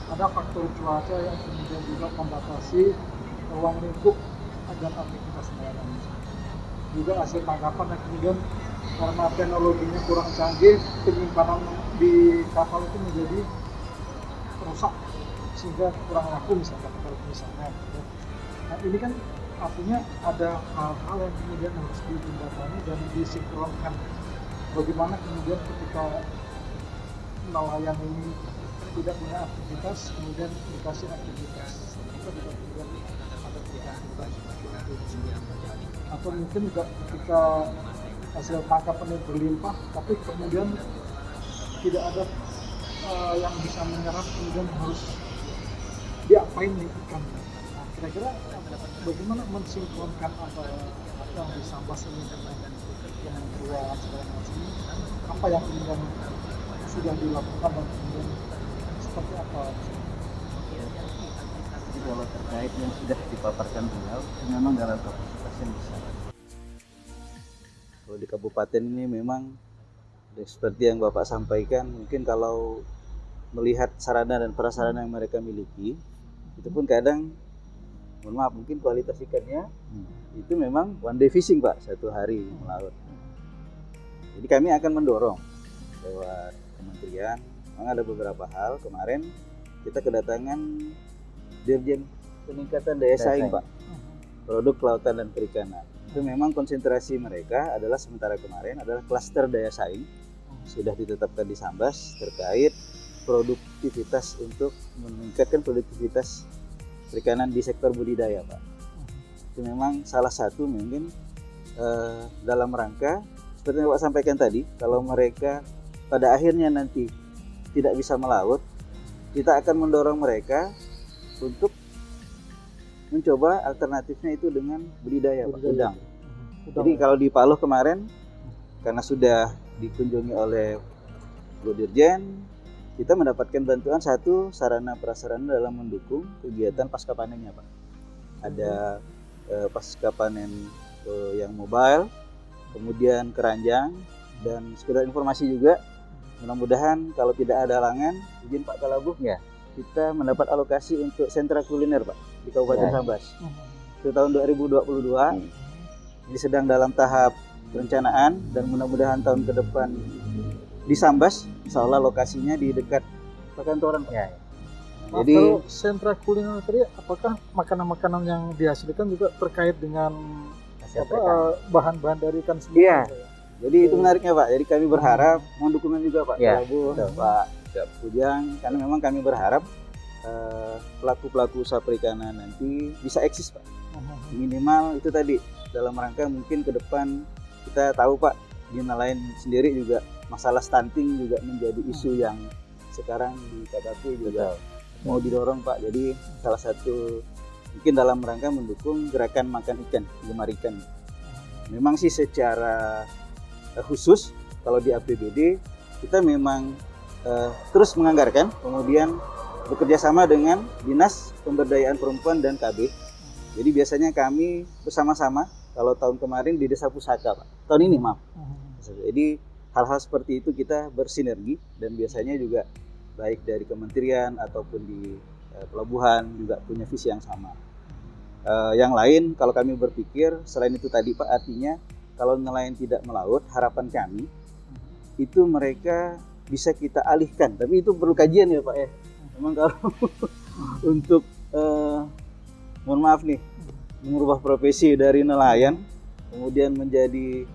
ada faktor cuaca yang kemudian juga membatasi ruang lingkup agar aktivitas nelayan. Juga hasil tangkapan yang kemudian karena teknologinya kurang canggih, penyimpanan di kapal itu menjadi rusak sehingga kurang laku misalnya. Nah ini kan artinya ada hal-hal yang kemudian harus ditindaklanjuti dan disinkronkan. Bagaimana kemudian ketika nelayan ini tidak punya aktivitas, kemudian dikasih aktivitas, itu juga kemudian ada perubahan. Atau mungkin juga ketika hasil tangkapan berlimpah, tapi kemudian tidak ada yang bisa menyerap, kemudian harus diapain nih ikan. Nah, kira-kira bagaimana mensinkronkan apa yang disambas ini dengan ruang segala macam, apa yang kemudian sudah dilakukan dan kemudian seperti apa? Jadi kalau terkait yang sudah dipaparkan beliau, memang dalam kapasitas yang besar. Kalau di kabupaten ini memang seperti yang Bapak sampaikan, mungkin kalau melihat sarana dan prasarana yang mereka miliki, itu pun kadang, mohon maaf, mungkin kualitas ikannya itu memang one day fishing Pak, 1 hari melaut. Jadi kami akan mendorong lewat kementerian, memang ada beberapa hal. Kemarin kita kedatangan Dirjen Peningkatan Daya Saing, Pak, produk kelautan dan perikanan. Itu memang konsentrasi mereka adalah sementara kemarin adalah klaster daya saing, sudah ditetapkan di Sambas terkait produktivitas untuk meningkatkan produktivitas perikanan di sektor budidaya, Pak. Itu memang salah satu mungkin dalam rangka seperti yang Pak sampaikan tadi, kalau mereka pada akhirnya nanti tidak bisa melaut, kita akan mendorong mereka untuk mencoba alternatifnya itu dengan budidaya, Pak, udang. Jadi kalau di Paluh kemarin karena sudah dikunjungi oleh Bu Dirjen, kita mendapatkan bantuan satu sarana prasarana dalam mendukung kegiatan pasca panennya, Pak. Ada pasca panen yang mobile, kemudian keranjang, dan sekedar informasi juga, mudah-mudahan kalau tidak ada halangan, izin Pak Kalabuh, Ya. kita mendapat alokasi untuk sentra kuliner, Pak, di Kabupaten Sambas. Itu tahun 2022. Ini sedang dalam tahap perencanaan dan mudah-mudahan tahun ke depan di Sambas, insya Allah lokasinya di dekat perkantoran, Pak. Ya. Jadi kalau sentra kuliner tadi, apakah makanan-makanan yang dihasilkan juga terkait dengan Hasil apa, perikanan. bahan-bahan dari ikan sendiri? Iya. Jadi itu menariknya, Pak. Jadi kami berharap mohon dukungan juga, Pak Iya, Kalabuh, betul. Pak Kujang, karena memang kami berharap pelaku-pelaku usaha perikanan nanti bisa eksis, Pak. Minimal itu tadi dalam rangka mungkin ke depan kita tahu, Pak, di nelayan sendiri juga masalah stunting juga menjadi isu yang sekarang di KKP juga mau didorong, Pak. Jadi salah satu mungkin dalam rangka mendukung gerakan makan ikan, gemar ikan. Memang sih secara khusus kalau di APBD kita memang terus menganggarkan, kemudian bekerja sama dengan Dinas Pemberdayaan Perempuan dan KB. Jadi biasanya kami bersama-sama, kalau tahun kemarin di Desa Pusaka, Pak. Tahun ini, maaf. Jadi hal-hal seperti itu kita bersinergi dan biasanya juga baik dari kementerian ataupun di pelabuhan juga punya visi yang sama. Yang lain kalau kami berpikir selain itu tadi, Pak, artinya kalau nelayan tidak melaut, harapan kami itu mereka bisa kita alihkan, tapi itu perlu kajian ya, Pak, ya. Memang kalau untuk mohon maaf nih, mengubah profesi dari nelayan kemudian menjadi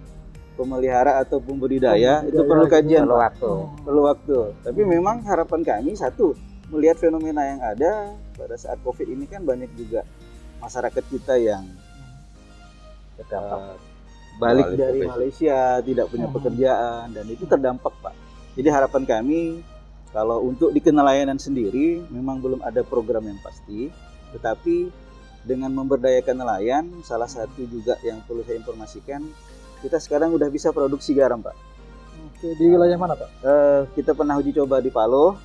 pemelihara atau pembudidaya itu perlu kajian, Perlu Pak. waktu. Perlu waktu. Tapi memang harapan kami satu, melihat fenomena yang ada pada saat Covid ini kan banyak juga masyarakat kita yang balik Balik dari profesi. Malaysia, tidak punya pekerjaan, dan itu terdampak, Pak. Jadi harapan kami kalau untuk di kenelayanan sendiri memang belum ada program yang pasti, tetapi dengan memberdayakan nelayan, salah satu juga yang perlu saya informasikan, kita sekarang udah bisa produksi garam, Pak. Oke, di wilayah mana, Pak? Kita pernah uji coba di Paluh,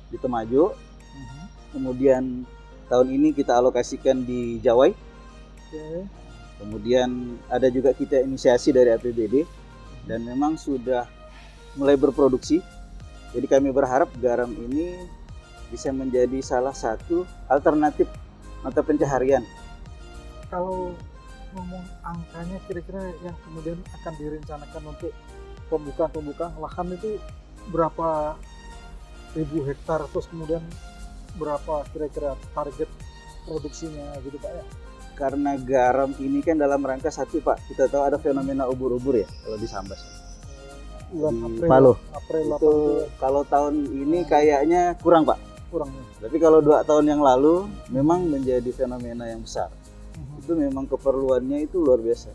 di Temajo, kemudian tahun ini kita alokasikan di Jawai, Oke. kemudian ada juga kita inisiasi dari APBD, dan memang sudah mulai berproduksi. Jadi kami berharap garam ini bisa menjadi salah satu alternatif mata pencaharian. Kalau ngomong angkanya kira-kira yang kemudian akan direncanakan untuk pembukaan lahan itu berapa ribu hektar, terus kemudian berapa kira-kira target produksinya gitu, Pak, ya? Karena garam ini kan dalam rangka satu, Pak, kita tahu ada fenomena ubur-ubur ya kalau di Sambas. Bulan Di April, Paluh. April Itu kalau tahun ini kayaknya kurang, Pak. kurang. Tapi kalau 2 tahun yang lalu memang menjadi fenomena yang besar. Itu memang keperluannya itu luar biasa.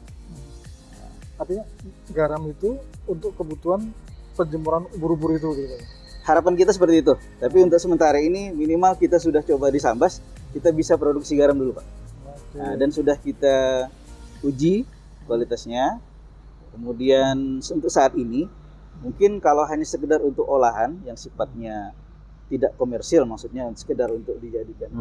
Artinya garam itu untuk kebutuhan penjemuran ubur-ubur itu gitu, Pak. Harapan kita seperti itu. Tapi untuk sementara ini minimal kita sudah coba di Sambas, kita bisa produksi garam dulu, Pak. Oke. Nah, dan sudah kita uji kualitasnya. Kemudian untuk saat ini mungkin kalau hanya sekedar untuk olahan yang sifatnya tidak komersil, maksudnya sekedar untuk dijadikan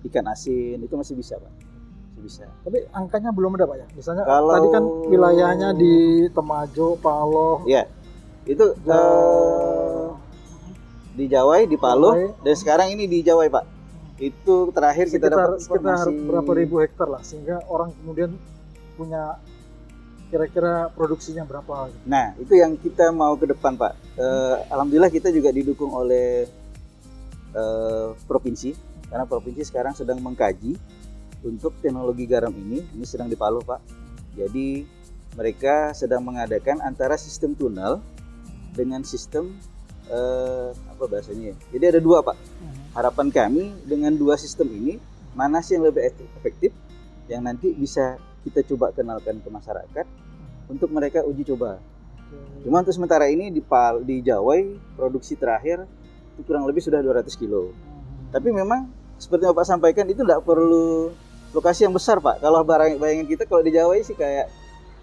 ikan asin, itu masih bisa, Pak. Masih bisa. Tapi angkanya belum ada, Pak, ya? Misalnya Kalau- tadi kan wilayahnya di Temajo, Paluh, Ya, itu di Jawai, di Paluh, Jawai. dan sekarang ini di Jawai, Pak. Itu terakhir kita dapat sekitar informasi berapa ribu hektar lah, sehingga orang kemudian punya kira-kira produksinya berapa? Nah, itu yang kita mau ke depan, Pak. Alhamdulillah kita juga didukung oleh provinsi, karena provinsi sekarang sedang mengkaji untuk teknologi garam ini sedang di Palu, Pak. Jadi mereka sedang mengadakan antara sistem tunnel dengan sistem apa bahasanya ya? Jadi ada dua, Pak. Harapan kami dengan dua sistem ini, mana sih yang lebih efektif, yang nanti bisa kita coba kenalkan ke masyarakat untuk mereka uji coba. Cuma untuk sementara ini di Jawai produksi terakhir itu kurang lebih sudah 200 kilo. Tapi memang seperti yang Bapak sampaikan itu tidak perlu lokasi yang besar, Pak. Kalau bayangan kita kalau di Jawa sih kayak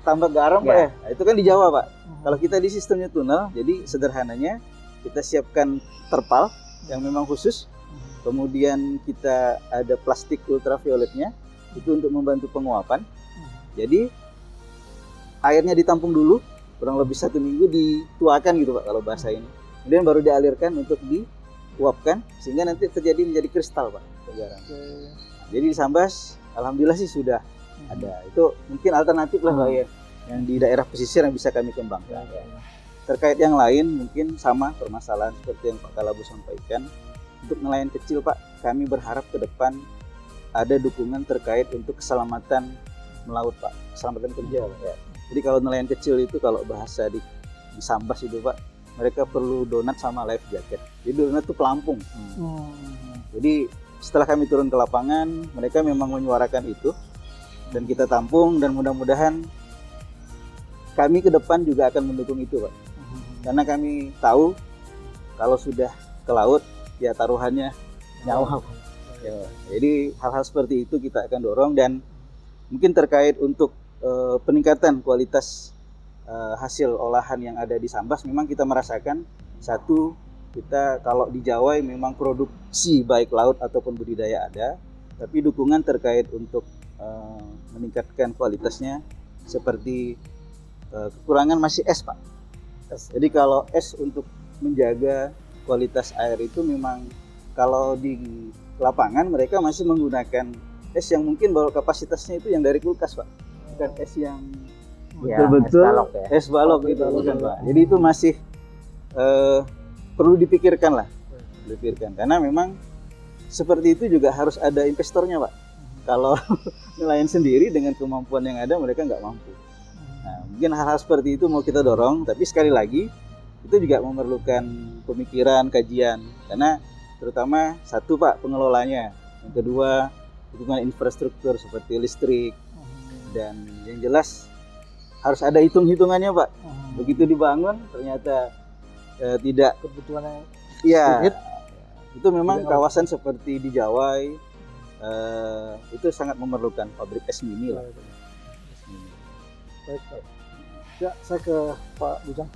tambak garam, Pak ya. Nah, itu kan di Jawa, Pak. Kalau kita di sistemnya tunnel, jadi sederhananya kita siapkan terpal yang memang khusus. Kemudian kita ada plastik ultravioletnya itu untuk membantu penguapan. Jadi airnya ditampung dulu kurang lebih 1 minggu, dituakan gitu, Pak, kalau bahasa ini. Kemudian baru dialirkan untuk diuapkan sehingga nanti menjadi kristal, Pak, garam. Jadi di Sambas alhamdulillah sih sudah ada. Itu mungkin alternatif lah, Pak, ya, yang di daerah pesisir yang bisa kami kembangkan. Terkait yang lain mungkin sama permasalahan seperti yang Pak Kalabu sampaikan. Untuk nelayan kecil, Pak, kami berharap ke depan ada dukungan terkait untuk keselamatan melaut, Pak, keselamatan kerja, Pak, ya. Jadi kalau nelayan kecil itu kalau bahasa di Sambas itu, Pak, mereka perlu donat sama life jacket. Jadi donat itu pelampung. Jadi setelah kami turun ke lapangan, mereka memang menyuarakan itu dan kita tampung, dan mudah-mudahan kami ke depan juga akan mendukung itu, Pak. Karena kami tahu kalau sudah ke laut ya taruhannya nyawa. Ya, jadi hal-hal seperti itu kita akan dorong, dan mungkin terkait untuk peningkatan kualitas hasil olahan yang ada di Sambas, memang kita merasakan satu, kita kalau di Jawa memang produksi baik laut ataupun budidaya ada, tapi dukungan terkait untuk meningkatkan kualitasnya seperti kekurangan masih es, Pak. Jadi kalau es untuk menjaga kualitas air itu memang kalau di lapangan mereka masih menggunakan es yang mungkin bahwa kapasitasnya itu yang dari kulkas, Pak, bukan es yang betul-betul es balok gitu, bukan, Pak. Jadi itu masih perlu dipikirkan lah, karena memang seperti itu juga harus ada investornya, Pak. Kalau nelayan sendiri dengan kemampuan yang ada mereka nggak mampu. Nah, mungkin hal-hal seperti itu mau kita dorong, tapi sekali lagi itu juga memerlukan pemikiran, kajian, karena terutama satu, Pak, pengelolanya, yang kedua dukungan infrastruktur seperti listrik, dan yang jelas harus ada hitung-hitungannya, Pak. Begitu dibangun ternyata tidak kebutuhannya iya, itu memang kawasan seperti di Jawa itu sangat memerlukan pabrik es mini lah. Baik, Pak. Ya, saya ke Pak Bujang.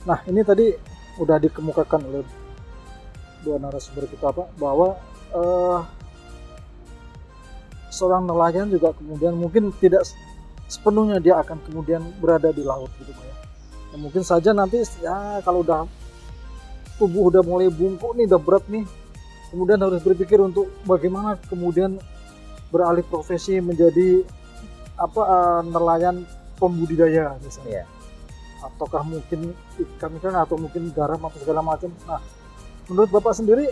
Nah, ini tadi udah dikemukakan oleh dua narasumber kita, Pak, bahwa seorang nelayan juga kemudian mungkin tidak sepenuhnya dia akan kemudian berada di laut gitu, Pak, ya. Ya, mungkin saja nanti ya kalau udah tubuh udah mulai bungkuk nih, udah berat nih, kemudian harus berpikir untuk bagaimana kemudian beralih profesi menjadi nelayan pembudidaya misalnya. Ataukah mungkin ikan atau mungkin garam atau segala macam. Nah, menurut Bapak sendiri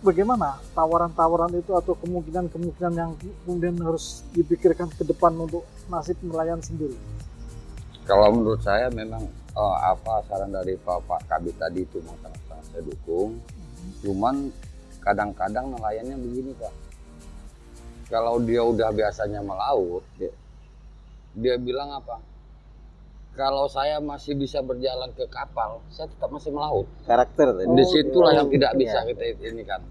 bagaimana tawaran-tawaran itu atau kemungkinan-kemungkinan yang kemudian harus dipikirkan ke depan untuk nasib nelayan sendiri? Kalau menurut saya memang saran dari Pak Kabit tadi itu sangat saya dukung. Cuman kadang-kadang nelayannya begini, Pak. Kalau dia udah biasanya melaut, dia bilang apa? Kalau saya masih bisa berjalan ke kapal, saya tetap masih melaut. Karakter. Disitulah yang tidak bisa kita ini kan.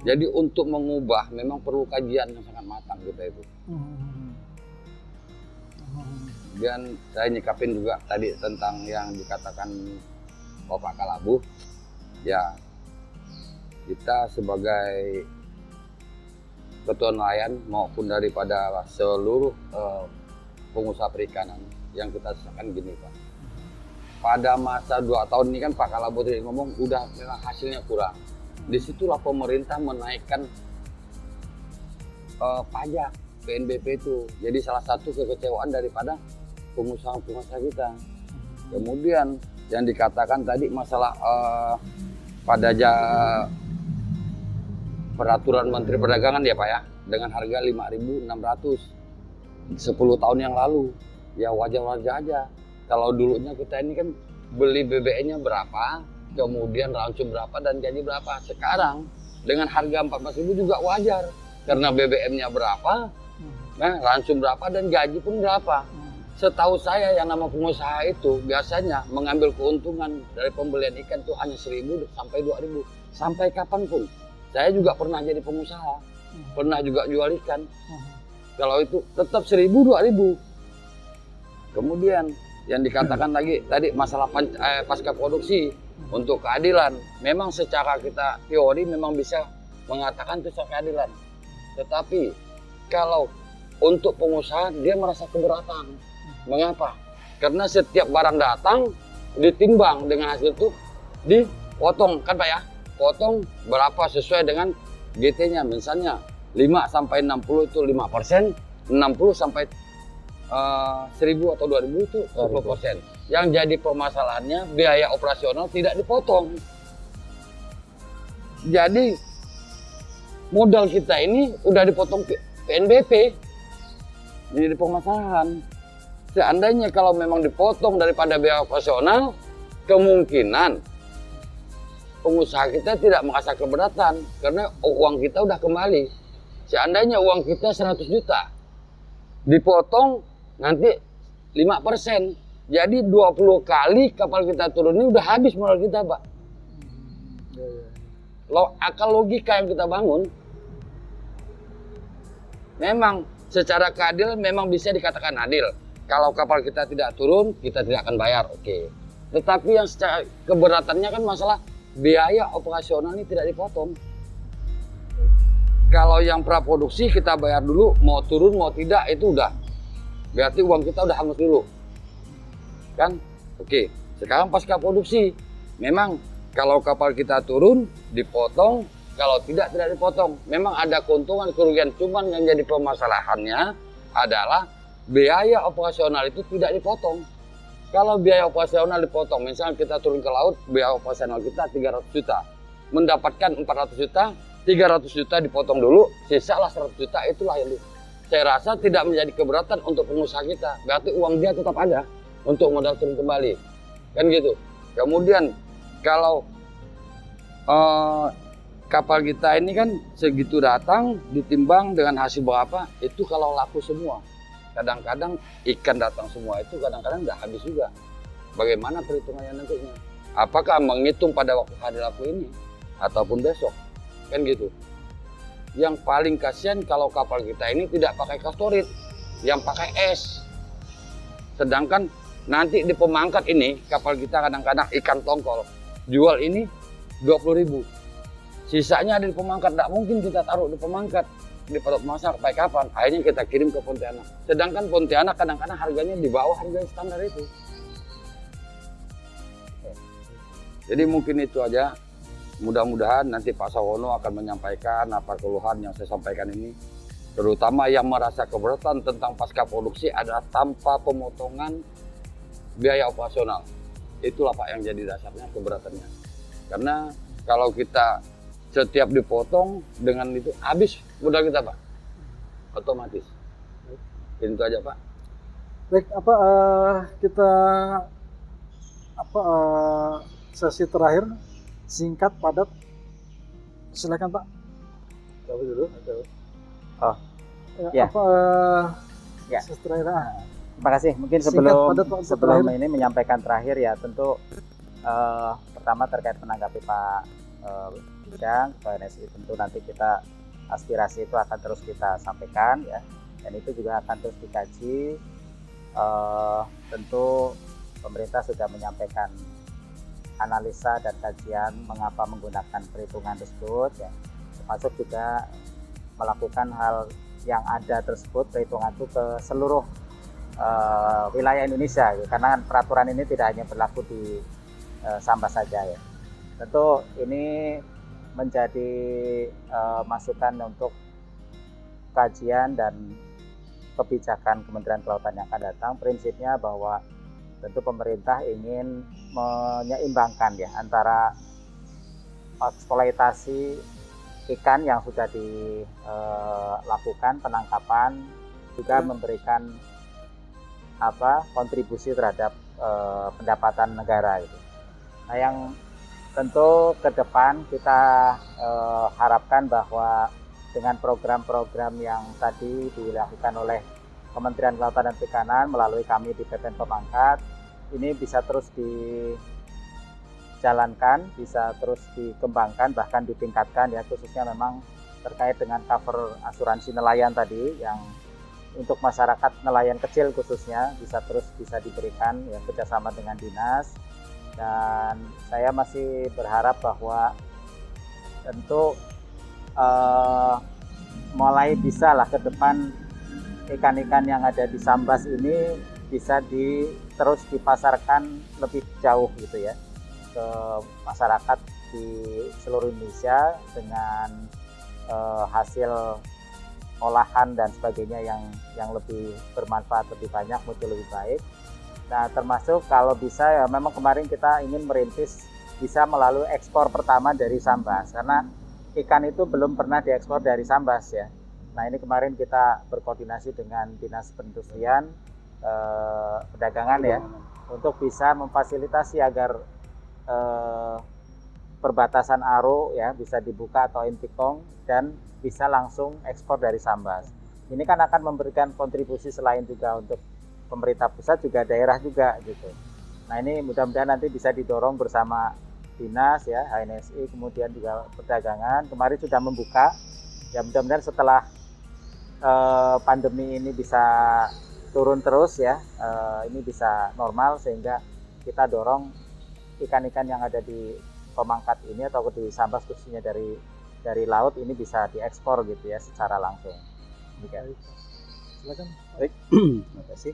Jadi untuk mengubah memang perlu kajian yang sangat matang kita itu. Dan saya nyikapin juga tadi tentang yang dikatakan Bapak Kalabu. Ya, kita sebagai ketua nelayan maupun daripada seluruh pengusaha perikanan yang kita rasakan gini, Pak. Pada masa 2 tahun ini kan Pak Kalabu tadi ngomong udah memang hasilnya kurang. Disitulah pemerintah menaikkan pajak PNBP itu. Jadi salah satu kekecewaan daripada pengusaha-pengusaha kita. Kemudian yang dikatakan tadi masalah pada peraturan Menteri Perdagangan ya Pak ya, dengan harga 5.600 10 tahun yang lalu, ya wajar-wajar aja. Kalau dulunya kita ini kan beli BBM-nya berapa, kemudian langsung berapa dan gaji berapa. Sekarang dengan harga 14.000 juga wajar, karena BBM-nya berapa, nah langsung berapa dan gaji pun berapa. Setahu saya yang nama pengusaha itu biasanya mengambil keuntungan dari pembelian ikan itu hanya 1.000 sampai 2.000 sampai kapanpun. Saya juga pernah jadi pengusaha, pernah juga jual ikan. Kalau itu tetap 1.000 2.000. Kemudian yang dikatakan lagi tadi masalah pasca produksi untuk keadilan. Memang secara kita teori memang bisa mengatakan itu secara keadilan. Tetapi kalau untuk pengusaha dia merasa keberatan. Mengapa? Karena setiap barang datang ditimbang dengan hasil itu dipotong kan Pak ya? Potong berapa sesuai dengan GT-nya. Misalnya 5 sampai 60 itu 5%, 60 sampai 1.000 atau 2.000 itu 10%. Yang jadi permasalahannya biaya operasional tidak dipotong. Jadi modal kita ini udah dipotong PNBP. Jadi permasalahan. Seandainya kalau memang dipotong daripada biaya operasional, kemungkinan pengusaha kita tidak merasa keberatan karena uang kita udah kembali. Seandainya uang kita 100 juta, dipotong nanti 5%. Jadi 20 kali kapal kita turun ini udah habis modal kita, Pak. Akal logika yang kita bangun, memang secara keadilan memang bisa dikatakan adil. Kalau kapal kita tidak turun, kita tidak akan bayar, oke. Tetapi yang secara keberatannya kan masalah biaya operasional ini tidak dipotong. Kalau yang praproduksi kita bayar dulu, mau turun mau tidak itu udah. Berarti uang kita udah hangus dulu. Kan? Oke. Sekarang pasca produksi, memang kalau kapal kita turun dipotong, kalau tidak dipotong. Memang ada keuntungan kerugian, cuman yang jadi permasalahannya adalah biaya operasional itu tidak dipotong. Kalau biaya operasional dipotong, misalnya kita turun ke laut, biaya operasional kita 300 juta. Mendapatkan 400 juta, 300 juta dipotong dulu, sisalah 100 juta, itulah yang saya rasa tidak menjadi keberatan untuk pengusaha kita. Berarti uang dia tetap ada untuk modal turun kembali. Kan gitu. Kemudian kalau kapal kita ini kan segitu datang, ditimbang dengan hasil berapa, itu kalau laku semua. Kadang-kadang ikan datang semua itu kadang-kadang nggak habis juga. Bagaimana perhitungannya nantinya? Apakah menghitung pada waktu hari laku ini ataupun besok? Kan gitu. Yang paling kasihan kalau kapal kita ini tidak pakai kastorit, yang pakai es. Sedangkan nanti di pemangkat ini kapal kita kadang-kadang ikan tongkol jual ini 20.000. Sisanya ada di pemangkat, tidak mungkin kita taruh di pemangkat. Di Pondok Masar sampai kapan? Akhirnya kita kirim ke Pontianak. Sedangkan Pontianak kadang-kadang harganya di bawah harga standar itu. Jadi mungkin itu aja. Mudah-mudahan nanti Pak Sawono akan menyampaikan apa keluhan yang saya sampaikan ini. Terutama yang merasa keberatan tentang pasca produksi adalah tanpa pemotongan biaya operasional. Itulah Pak yang jadi dasarnya keberatannya. Karena kalau kita setiap dipotong dengan itu habis modal kita Pak, otomatis. Itu aja Pak. Baik, kita sesi terakhir singkat padat. Silakan Pak. Coba dulu. Ya. Ya. Sesi terakhir. Terima kasih. Mungkin sebelum ini menyampaikan terakhir ya, tentu pertama terkait menanggapi Pak Bidang, PNSI, tentu nanti kita aspirasi itu akan terus kita sampaikan ya, dan itu juga akan terus dikaji. Tentu pemerintah sudah menyampaikan analisa dan kajian mengapa menggunakan perhitungan tersebut ya, termasuk juga melakukan hal yang ada tersebut, perhitungan itu ke seluruh wilayah Indonesia ya, karena peraturan ini tidak hanya berlaku di Sambas saja ya. Tentu ini menjadi masukan untuk kajian dan kebijakan Kementerian Kelautan yang akan datang, prinsipnya bahwa tentu pemerintah ingin menyeimbangkan ya antara eksploitasi ikan yang sudah dilakukan penangkapan, juga memberikan kontribusi terhadap pendapatan negara gitu. Nah, yang tentu ke depan kita harapkan bahwa dengan program-program yang tadi dilakukan oleh Kementerian Kelautan dan Perikanan melalui kami di PPN Pemangkat, ini bisa terus dijalankan, bisa terus dikembangkan, bahkan ditingkatkan ya, khususnya memang terkait dengan cover asuransi nelayan tadi yang untuk masyarakat nelayan kecil khususnya bisa diberikan ya, kerjasama dengan dinas. Dan saya masih berharap bahwa tentu mulai bisa lah ke depan ikan-ikan yang ada di Sambas ini bisa terus dipasarkan lebih jauh gitu ya ke masyarakat di seluruh Indonesia dengan hasil olahan dan sebagainya yang lebih bermanfaat, lebih banyak, mutu lebih baik. Nah, termasuk kalau bisa ya memang kemarin kita ingin merintis bisa melalui ekspor pertama dari Sambas, karena ikan itu belum pernah diekspor dari Sambas ya. Nah, ini kemarin kita berkoordinasi dengan Dinas Perindustrian Perdagangan ya untuk bisa memfasilitasi agar perbatasan Aro ya bisa dibuka atau Intikong dan bisa langsung ekspor dari Sambas. Ini kan akan memberikan kontribusi selain juga untuk pemerintah pusat, juga daerah juga gitu. Nah, ini mudah-mudahan nanti bisa didorong bersama dinas ya, HNSI, kemudian juga perdagangan. Kemarin sudah membuka ya, mudah-mudahan setelah pandemi ini bisa turun terus ya, ini bisa normal sehingga kita dorong ikan-ikan yang ada di Pemangkat ini atau di Sambas khususnya dari laut ini bisa diekspor gitu ya secara langsung. Baik. Silakan. Baik, terima kasih.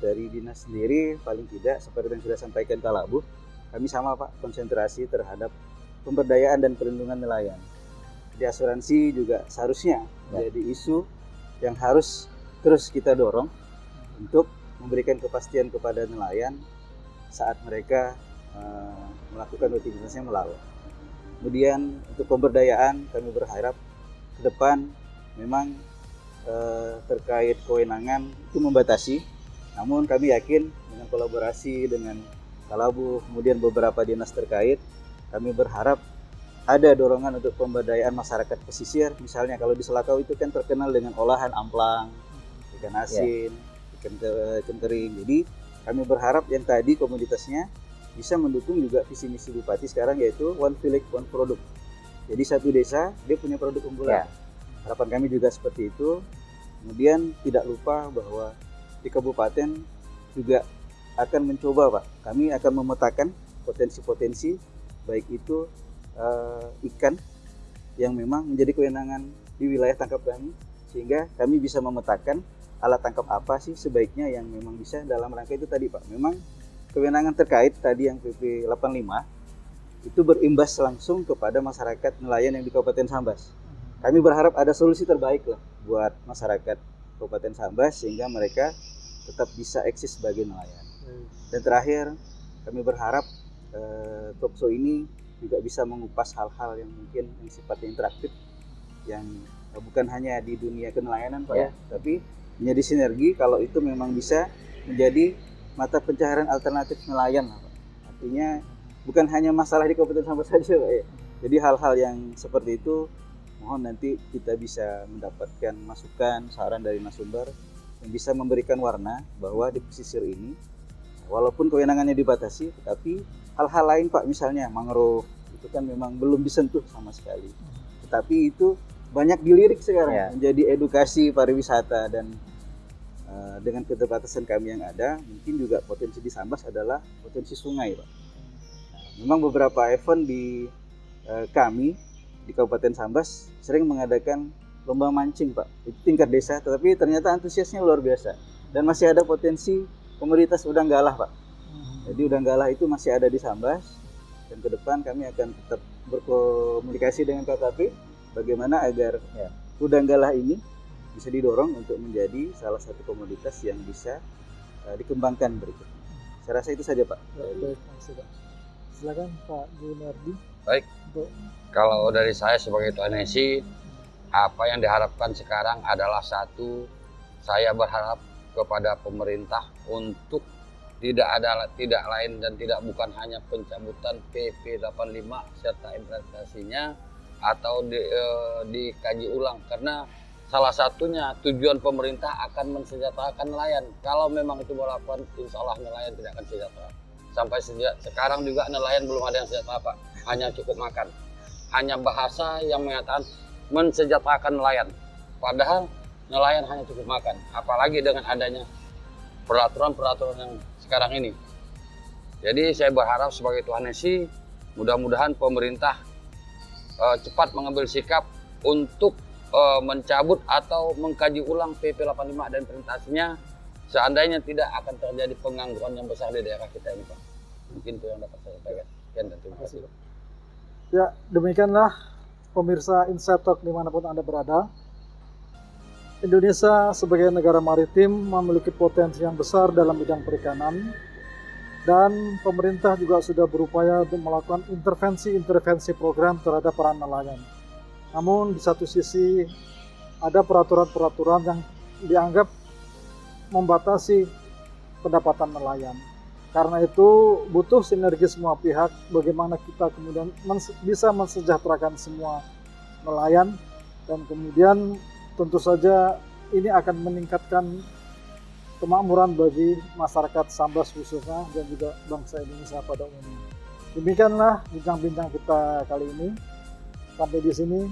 Dari dinas sendiri paling tidak seperti yang sudah sampaikan Kak Labuh, kami sama Pak konsentrasi terhadap pemberdayaan dan perlindungan nelayan. Di asuransi juga seharusnya menjadi isu yang harus terus kita dorong untuk memberikan kepastian kepada nelayan saat mereka melakukan rutinitasnya melaut. Kemudian untuk pemberdayaan kami berharap ke depan memang terkait kewenangan itu membatasi, namun kami yakin dengan kolaborasi dengan Kalabu kemudian beberapa dinas terkait, kami berharap ada dorongan untuk pemberdayaan masyarakat pesisir. Misalnya kalau di Selakau itu kan terkenal dengan olahan amplang, ikan asin, ikan kering. Jadi kami berharap yang tadi komoditasnya bisa mendukung juga visi misi Bupati sekarang, yaitu One Village One Product. Jadi satu desa dia punya produk unggulan. Harapan kami juga seperti itu. Kemudian tidak lupa bahwa di kabupaten juga akan mencoba Pak. Kami akan memetakan potensi-potensi baik itu ikan yang memang menjadi kewenangan di wilayah tangkap kami, sehingga kami bisa memetakan alat tangkap apa sih sebaiknya yang memang bisa dalam rangka itu tadi Pak. Memang kewenangan terkait tadi yang PP 85 itu berimbas langsung kepada masyarakat nelayan yang di Kabupaten Sambas. Kami berharap ada solusi terbaik lah buat masyarakat Kabupaten Sambas sehingga mereka tetap bisa eksis sebagai nelayan. Dan terakhir, kami berharap talkshow ini juga bisa mengupas hal-hal yang mungkin yang sifatnya interaktif, yang bukan hanya di dunia kenelayanan Pak ya, tapi menjadi sinergi kalau itu memang bisa menjadi mata pencaharian alternatif nelayan Pak. Artinya bukan hanya masalah di Kabupaten Sambas saja Pak ya. Jadi hal-hal yang seperti itu mohon nanti kita bisa mendapatkan masukan, saran dari narasumber yang bisa memberikan warna bahwa di pesisir ini walaupun kewenangannya dibatasi, tetapi hal-hal lain Pak, misalnya mangrove itu kan memang belum disentuh sama sekali. Tetapi itu banyak dilirik sekarang menjadi edukasi pariwisata. Dan dengan keterbatasan kami yang ada, mungkin juga potensi di Sambas adalah potensi sungai Pak. Memang beberapa event di kami di Kabupaten Sambas sering mengadakan lomba mancing Pak, itu tingkat desa, tetapi ternyata antusiasnya luar biasa dan masih ada potensi komoditas udang galah Pak. Jadi udang galah itu masih ada di Sambas, dan ke depan kami akan tetap berkomunikasi dengan KKP bagaimana agar udang galah ini bisa didorong untuk menjadi salah satu komoditas yang bisa dikembangkan berikutnya. Saya rasa itu saja Pak. Baik, makasih Pak. Silakan Pak Junardi. Baik. Kalau dari saya sebagai Tuan Esi, apa yang diharapkan sekarang adalah satu, saya berharap kepada pemerintah untuk tidak lain dan tidak bukan hanya pencabutan PP 85 serta implementasinya atau dikaji ulang, karena salah satunya tujuan pemerintah akan mensejahterakan nelayan. Kalau memang itu berlakukan, insya Allah nelayan tidak akan sejahtera. Sampai sekarang juga nelayan belum ada yang sejahtera Pak, hanya cukup makan. Hanya bahasa yang mengatakan mensejahterakan nelayan, padahal nelayan hanya cukup makan. Apalagi dengan adanya peraturan-peraturan yang sekarang ini. Jadi saya berharap sebagai Tuan Esi, mudah-mudahan pemerintah cepat mengambil sikap untuk mencabut atau mengkaji ulang PP 85 dan implementasinya. Seandainya tidak akan terjadi pengangguran yang besar di daerah kita ini Pak. Mungkin itu yang dapat saya sampaikan. Sekian dan terima kasih. Ya, demikianlah pemirsa Inside Talk dimanapun Anda berada. Indonesia sebagai negara maritim memiliki potensi yang besar dalam bidang perikanan, dan pemerintah juga sudah berupaya untuk melakukan intervensi program terhadap para nelayan. Namun di satu sisi ada peraturan-peraturan yang dianggap membatasi pendapatan nelayan. Karena itu butuh sinergi semua pihak, bagaimana kita kemudian bisa mensejahterakan semua nelayan, dan kemudian tentu saja ini akan meningkatkan kemakmuran bagi masyarakat Sambas khususnya dan juga bangsa Indonesia pada umumnya. Demikianlah bincang-bincang kita kali ini. Sampai di sini,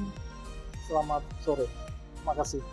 selamat sore. Terima kasih.